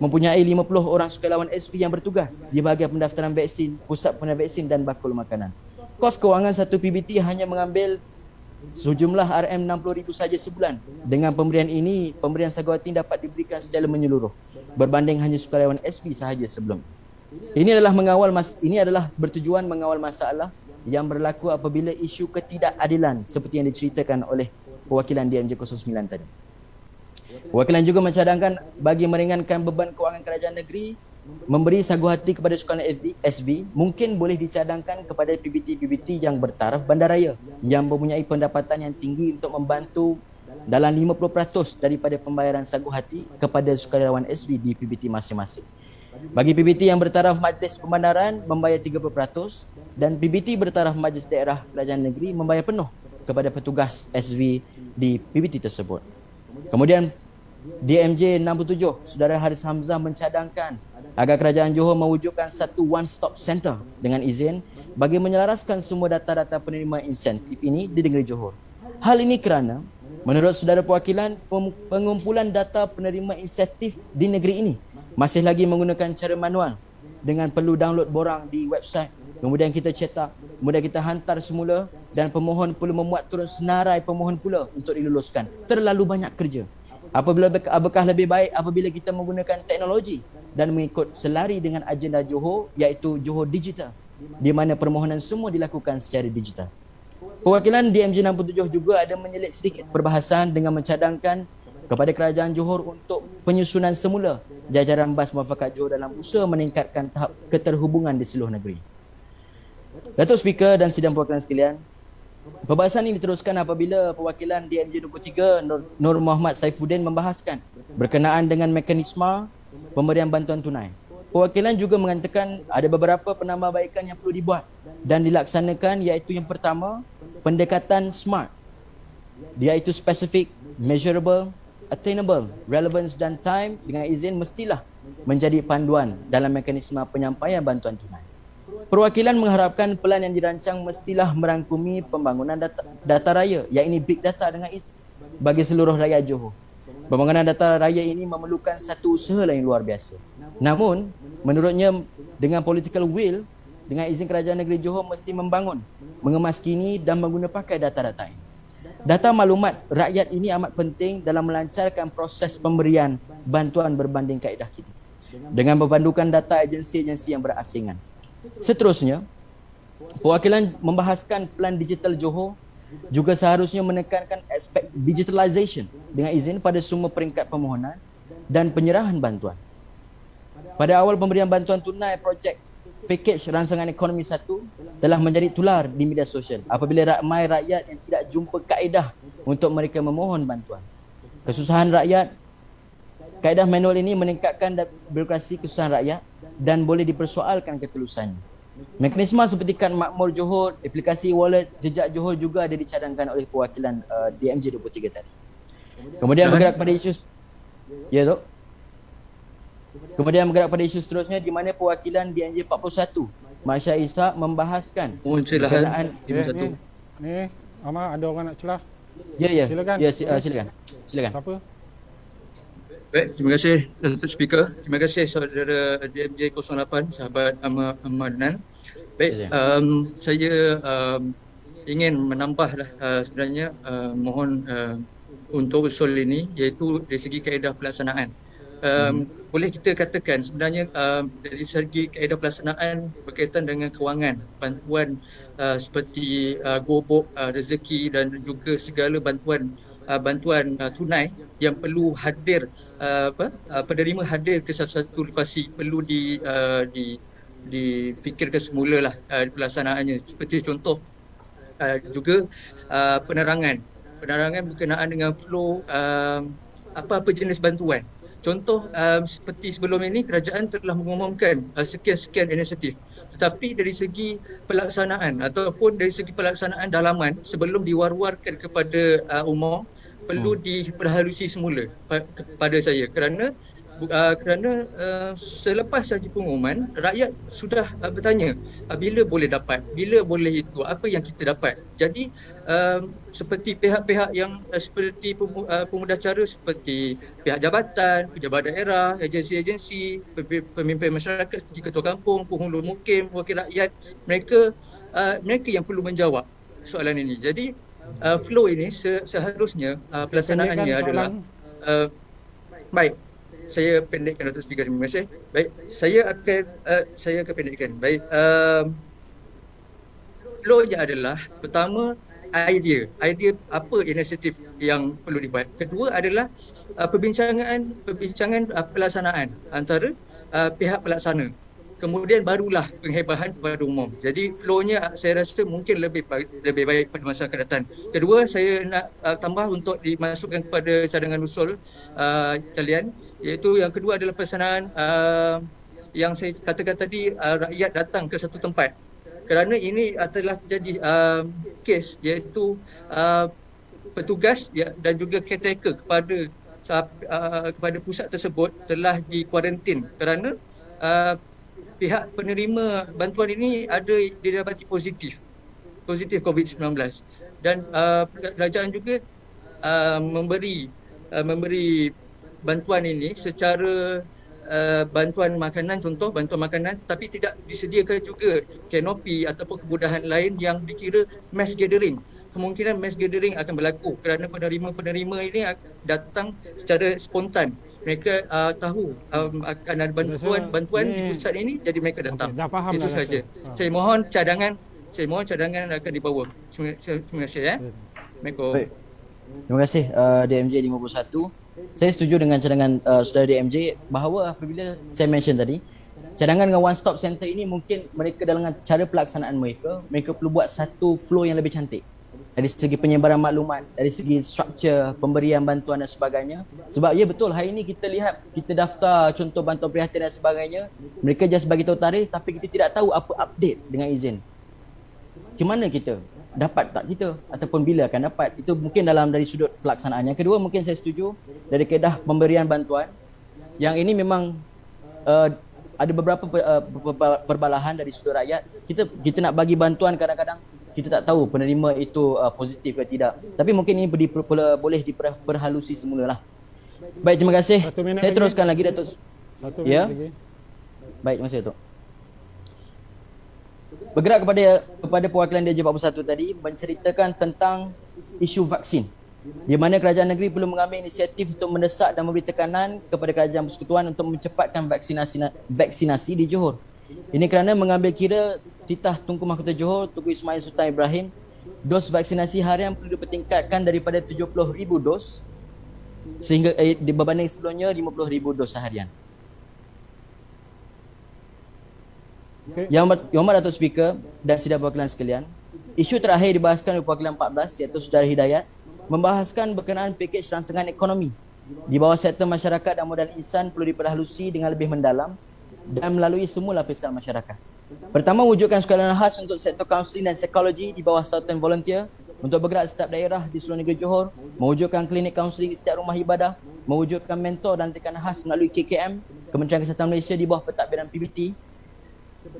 mempunyai 50 orang sukarelawan SV yang bertugas di bahagian pendaftaran vaksin, pusat pendaftaran vaksin dan bakul makanan. Kos kewangan satu PBT hanya mengambil sejumlah RM60,000 saja sebulan. Dengan pemberian ini, pemberian sagu hati dapat diberikan secara menyeluruh berbanding hanya sukarelawan SV sahaja sebelum. Ini adalah bertujuan mengawal masalah yang berlaku apabila isu ketidakadilan seperti yang diceritakan oleh perwakilan DMJ 09 tadi. Perwakilan juga mencadangkan bagi meringankan beban kewangan kerajaan negeri, memberi sagu hati kepada sukarelawan SV mungkin boleh dicadangkan kepada PBT-PBT yang bertaraf bandaraya yang mempunyai pendapatan yang tinggi untuk membantu dalam 50% daripada pembayaran sagu hati kepada sukarelawan SV di PBT masing-masing. Bagi PBT yang bertaraf Majlis Pembandaran membayar 30% dan PBT bertaraf Majlis Daerah Kerajaan Negeri membayar penuh kepada petugas SV di PBT tersebut. Kemudian DMJ 67, Saudara Haris Hamzah mencadangkan agar kerajaan Johor mewujudkan satu one-stop center dengan izin bagi menyelaraskan semua data-data penerima insentif ini di negeri Johor. Hal ini kerana menurut saudara perwakilan, pengumpulan data penerima insentif di negeri ini masih lagi menggunakan cara manual dengan perlu download borang di website, kemudian kita cetak, kemudian kita hantar semula dan pemohon perlu memuat turun senarai pemohon pula untuk diluluskan. Terlalu banyak kerja. Apabila lebih baik apabila kita menggunakan teknologi dan mengikut selari dengan agenda Johor iaitu Johor Digital di mana permohonan semua dilakukan secara digital. Perwakilan DMJ 67 juga ada menyelit sedikit perbahasan dengan mencadangkan kepada Kerajaan Johor untuk penyusunan semula jajaran bas muafakat Johor dalam usaha meningkatkan tahap keterhubungan di seluruh negeri. Datuk Speaker dan sidang perwakilan sekalian, perbahasan ini diteruskan apabila perwakilan DMJ 23 Nur Muhammad Saifuddin membahaskan berkenaan dengan mekanisme pemberian bantuan tunai. Perwakilan juga mengatakan ada beberapa penambahbaikan yang perlu dibuat dan dilaksanakan, iaitu yang pertama, pendekatan SMART, iaitu specific, measurable, attainable, relevance dan time dengan izin mestilah menjadi panduan dalam mekanisme penyampaian bantuan tunai. Perwakilan mengharapkan pelan yang dirancang mestilah merangkumi pembangunan data raya, iaitu big data dengan izin bagi seluruh rakyat Johor. Pembangunan data raya ini memerlukan satu usaha yang luar biasa. Namun, menurutnya dengan political will, dengan izin Kerajaan Negeri Johor mesti membangun, mengemaskini dan mengguna pakai data-data ini. Data maklumat rakyat ini amat penting dalam melancarkan proses pemberian bantuan berbanding kaedah kita dengan berpandukan data agensi-agensi yang berasingan. Seterusnya, perwakilan membahaskan pelan digital Johor juga seharusnya menekankan aspek digitalization dengan izin pada semua peringkat permohonan dan penyerahan bantuan. Pada awal pemberian bantuan tunai, projek pakej rangsangan ekonomi 1 telah menjadi tular di media sosial apabila ramai rakyat yang tidak jumpa kaedah untuk mereka memohon bantuan. Kesusahan rakyat, kaedah manual ini meningkatkan birokrasi kesusahan rakyat dan boleh dipersoalkan ketulusannya. Mekanisme seperti kad makmur Johor, aplikasi wallet jejak Johor juga ada dicadangkan oleh perwakilan DMJ 23 tadi. Kemudian bergerak pada isu bergerak pada isu seterusnya di mana perwakilan DMJ 41 Masya Ishak membahaskan berkenaan ni Amar, ada orang nak celah. Ya. Silakan. Ya, silakan. Apa? Baik, terima kasih Datuk Speaker. Terima kasih saudara DMJ 08 sahabat Ahmad Nan. Baik, saya ingin menambahlah sebenarnya mohon untuk usul ini, iaitu dari segi kaedah pelaksanaan. Boleh kita katakan sebenarnya dari segi kaedah pelaksanaan berkaitan dengan kewangan, bantuan seperti gobok, rezeki dan juga segala bantuan tunai yang perlu hadir penerima hadir ke satu lokasi perlu difikirkan semula lah pelaksanaannya. Seperti contoh juga penerangan berkenaan dengan flow apa-apa jenis bantuan. Contoh seperti sebelum ini kerajaan telah mengumumkan sekian-sekian inisiatif, tetapi dari segi pelaksanaan ataupun dari segi pelaksanaan dalaman sebelum diwar-warkan kepada umum perlu diperhalusi semula kepada saya kerana selepas saja pengumuman rakyat sudah bertanya bila boleh dapat, bila boleh itu, apa yang kita dapat. Jadi seperti pihak-pihak yang seperti pemudacara seperti pihak jabatan, pejabat daerah, agensi-agensi, pemimpin masyarakat seperti ketua kampung, penghulu mukim, wakil rakyat, mereka yang perlu menjawab soalan ini. Jadi flow ini seharusnya pelaksanaannya adalah baik. Saya pendekkan Datuk Speaker, terima kasih. Baik, saya akan pendekkan. Baik, flow-nya adalah pertama idea apa inisiatif yang perlu dibuat. Kedua adalah perbincangan pelaksanaan antara pihak pelaksana. Kemudian barulah penghebahan kepada umum. Jadi flow-nya saya rasa mungkin lebih baik pada masa akan datang. Kedua, saya nak tambah untuk dimasukkan kepada cadangan usul kalian, iaitu yang kedua adalah pelaksanaan yang saya katakan tadi, rakyat datang ke satu tempat. Kerana ini telah terjadi kes, iaitu petugas dan juga caretaker kepada pusat tersebut telah dikuarantin kerana pihak penerima bantuan ini ada didapati positif COVID-19 dan kerajaan juga memberi bantuan ini secara bantuan makanan, contoh bantuan makanan, tetapi tidak disediakan juga kanopi ataupun kemudahan lain yang dikira mass gathering. Kemungkinan mass gathering akan berlaku kerana penerima-penerima ini datang secara spontan mereka tahu akan ada bantuan di pusat ini, jadi mereka datang. Dah faham Itu dah saja. rasa. Saya mohon cadangan akan dibawa. Terima kasih ya. Assalamualaikum. Baik. Terima kasih DMJ 51. Saya setuju dengan cadangan saudara DMJ bahawa apabila saya mention tadi, cadangan dengan one stop center ini mungkin mereka dalam cara pelaksanaan mereka perlu buat satu flow yang lebih cantik. Dari segi penyebaran maklumat, dari segi struktur pemberian bantuan dan sebagainya. Sebab ya betul, hari ini kita lihat, kita daftar contoh bantuan prihatin dan sebagainya, mereka just bagi tahu tarikh tapi kita tidak tahu apa update dengan izin. Ke mana kita? Dapat tak kita? Ataupun bila akan dapat? Itu mungkin dalam dari sudut pelaksanaan. Yang kedua, mungkin saya setuju dari kaedah pemberian bantuan. Yang ini memang ada beberapa perbalahan dari sudut rakyat. Kita nak bagi bantuan, kadang-kadang kita tak tahu penerima itu positif ke tidak. Tapi mungkin ini boleh diperhalusi semula lah. Baik, terima kasih. Saya teruskan lagi Datuk. Satu ya. minit lagi. Baik, terima kasih Datuk. Bergerak kepada perwakilan DJ 41 tadi, menceritakan tentang isu vaksin, di mana kerajaan negeri perlu mengambil inisiatif untuk mendesak dan memberi tekanan kepada kerajaan persekutuan untuk mempercepatkan vaksinasi di Johor. Ini kerana mengambil kira titah Tunku Mahkota Johor, Tunku Ismail Sultan Ibrahim, dos vaksinasi harian perlu dipertingkatkan daripada 70,000 dos sehingga berbanding sebelumnya 50,000 dos seharian. Yang Hormat Datuk Speaker dan sidang perwakilan sekalian, isu terakhir dibahaskan oleh perwakilan 14 iaitu Saudara Hidayat membahaskan berkenaan pakej rangsangan ekonomi di bawah sektor masyarakat dan modal insan perlu diperhalusi dengan lebih mendalam dan melalui semua lapisan masyarakat. Pertama, wujudkan sukarela khas untuk sektor kaunseling dan psikologi di bawah Southern Volunteer untuk bergerak setiap daerah di seluruh negeri Johor, mewujudkan klinik kaunseling di setiap rumah ibadah, mewujudkan mentor dan tekanan khas melalui KKM, Kementerian Kesihatan Malaysia di bawah pentadbiran PBT,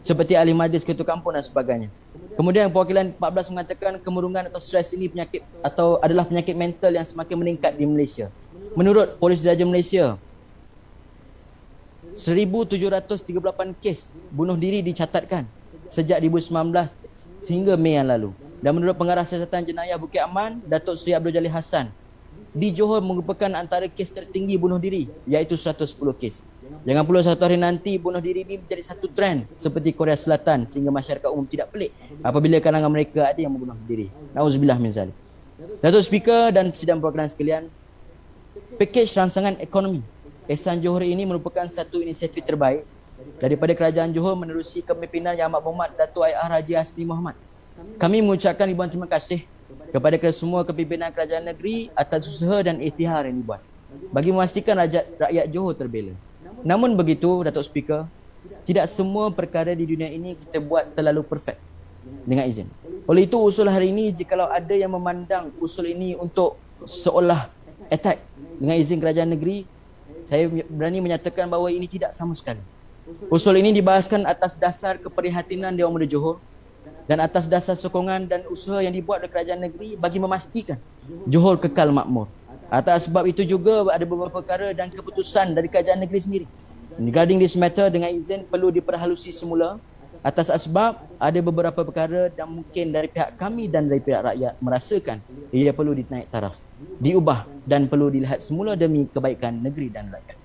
seperti ahli majlis ketua kampung dan sebagainya. Kemudian perwakilan 14 mengatakan kemurungan atau stres ini penyakit atau adalah penyakit mental yang semakin meningkat di Malaysia. Menurut Polis Diraja Malaysia, 1,738 kes bunuh diri dicatatkan sejak 2019 sehingga Mei yang lalu. Dan menurut Pengarah Siasatan Jenayah Bukit Aman, Datuk Seri Abdul Jalil Hassan, di Johor merupakan antara kes tertinggi bunuh diri iaitu 110 kes. Jangan pula satu hari nanti bunuh diri ini menjadi satu trend seperti Korea Selatan sehingga masyarakat umum tidak pelik apabila kalangan mereka ada yang membunuh diri. Nauzubillah min zalik. Datuk Speaker dan sidang perwakilan sekalian, pakej rangsangan ekonomi Ehsan Johor ini merupakan satu inisiatif terbaik daripada kerajaan Johor menerusi kepimpinan Yang Amat Berhormat Datuk IR Haji Hasni Mohamad. Kami mengucapkan ribuan terima kasih kepada semua kepimpinan kerajaan negeri atas usaha dan ikhtiar yang dibuat bagi memastikan rakyat Johor terbela. Namun begitu, Datuk Speaker, tidak semua perkara di dunia ini kita buat terlalu perfect dengan izin. Oleh itu, usul hari ini, jikalau ada yang memandang usul ini untuk seolah attack dengan izin kerajaan negeri, saya berani menyatakan bahawa ini tidak sama sekali. Usul ini dibahaskan atas dasar keprihatinan Dewan Muda Johor dan atas dasar sokongan dan usaha yang dibuat oleh kerajaan negeri bagi memastikan Johor kekal makmur. Atas sebab itu juga ada beberapa perkara dan keputusan dari kerajaan negeri sendiri regarding this matter dengan izin perlu diperhalusi semula. Atas sebab ada beberapa perkara dan mungkin dari pihak kami dan dari pihak rakyat merasakan ia perlu dinaik taraf, diubah dan perlu dilihat semula demi kebaikan negeri dan rakyat.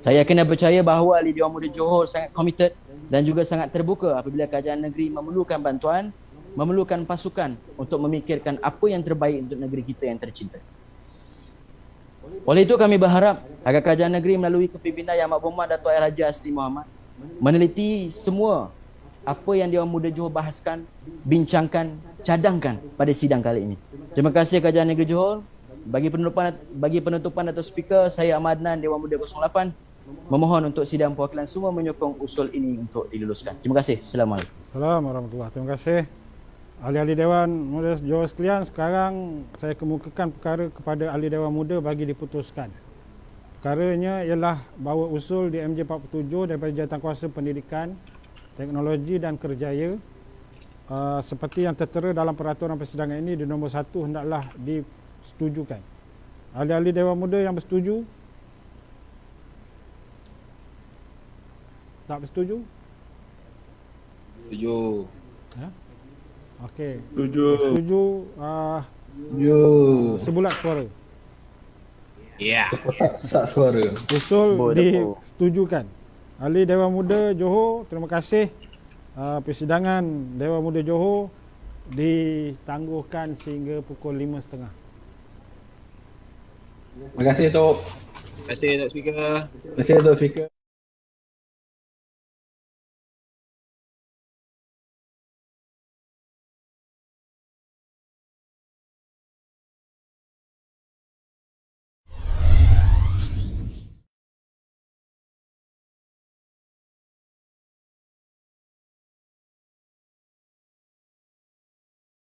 Saya kena percaya bahawa ahli Dewan Muda Johor sangat committed dan juga sangat terbuka apabila kerajaan negeri memerlukan bantuan, memerlukan pasukan untuk memikirkan apa yang terbaik untuk negeri kita yang tercinta. Oleh itu kami berharap agar kerajaan negeri melalui kepimpinan Yang Amat Berhormat Datuk Air Haji Hasni Mohamad meneliti semua apa yang Dewan Muda Johor bahaskan, bincangkan, cadangkan pada sidang kali ini. Terima kasih kerajaan negeri Johor. Bagi penutupan Datuk Speaker, saya Ahmad Adnan Dewan Muda 08 memohon untuk sidang perwakilan semua menyokong usul ini untuk diluluskan. Terima kasih. Assalamualaikum. Assalamualaikum warahmatullahi. Terima kasih. Ahli-ahli Dewan Muda Johor sekalian, sekarang saya kemukakan perkara kepada ahli Dewan Muda bagi diputuskan. Perkaranya ialah bahawa usul DMJ 47 daripada Jawatankuasa Pendidikan, Teknologi dan Kerjaya seperti yang tertera dalam peraturan persidangan ini di nombor 1 hendaklah disetujukan. Ahli-ahli Dewan Muda yang bersetuju? Tak bersetuju? Setuju. Ya? Okey. Setuju. Setuju. Setuju. Sebulat suara. Ya. Sat suara. Usul disetujukan. Ahli Dewan Muda Johor, terima kasih. Persidangan Dewan Muda Johor ditangguhkan sehingga pukul 5.30. Terima kasih Tok. Terima kasih Tok Speaker. Terima kasih Tok Speaker.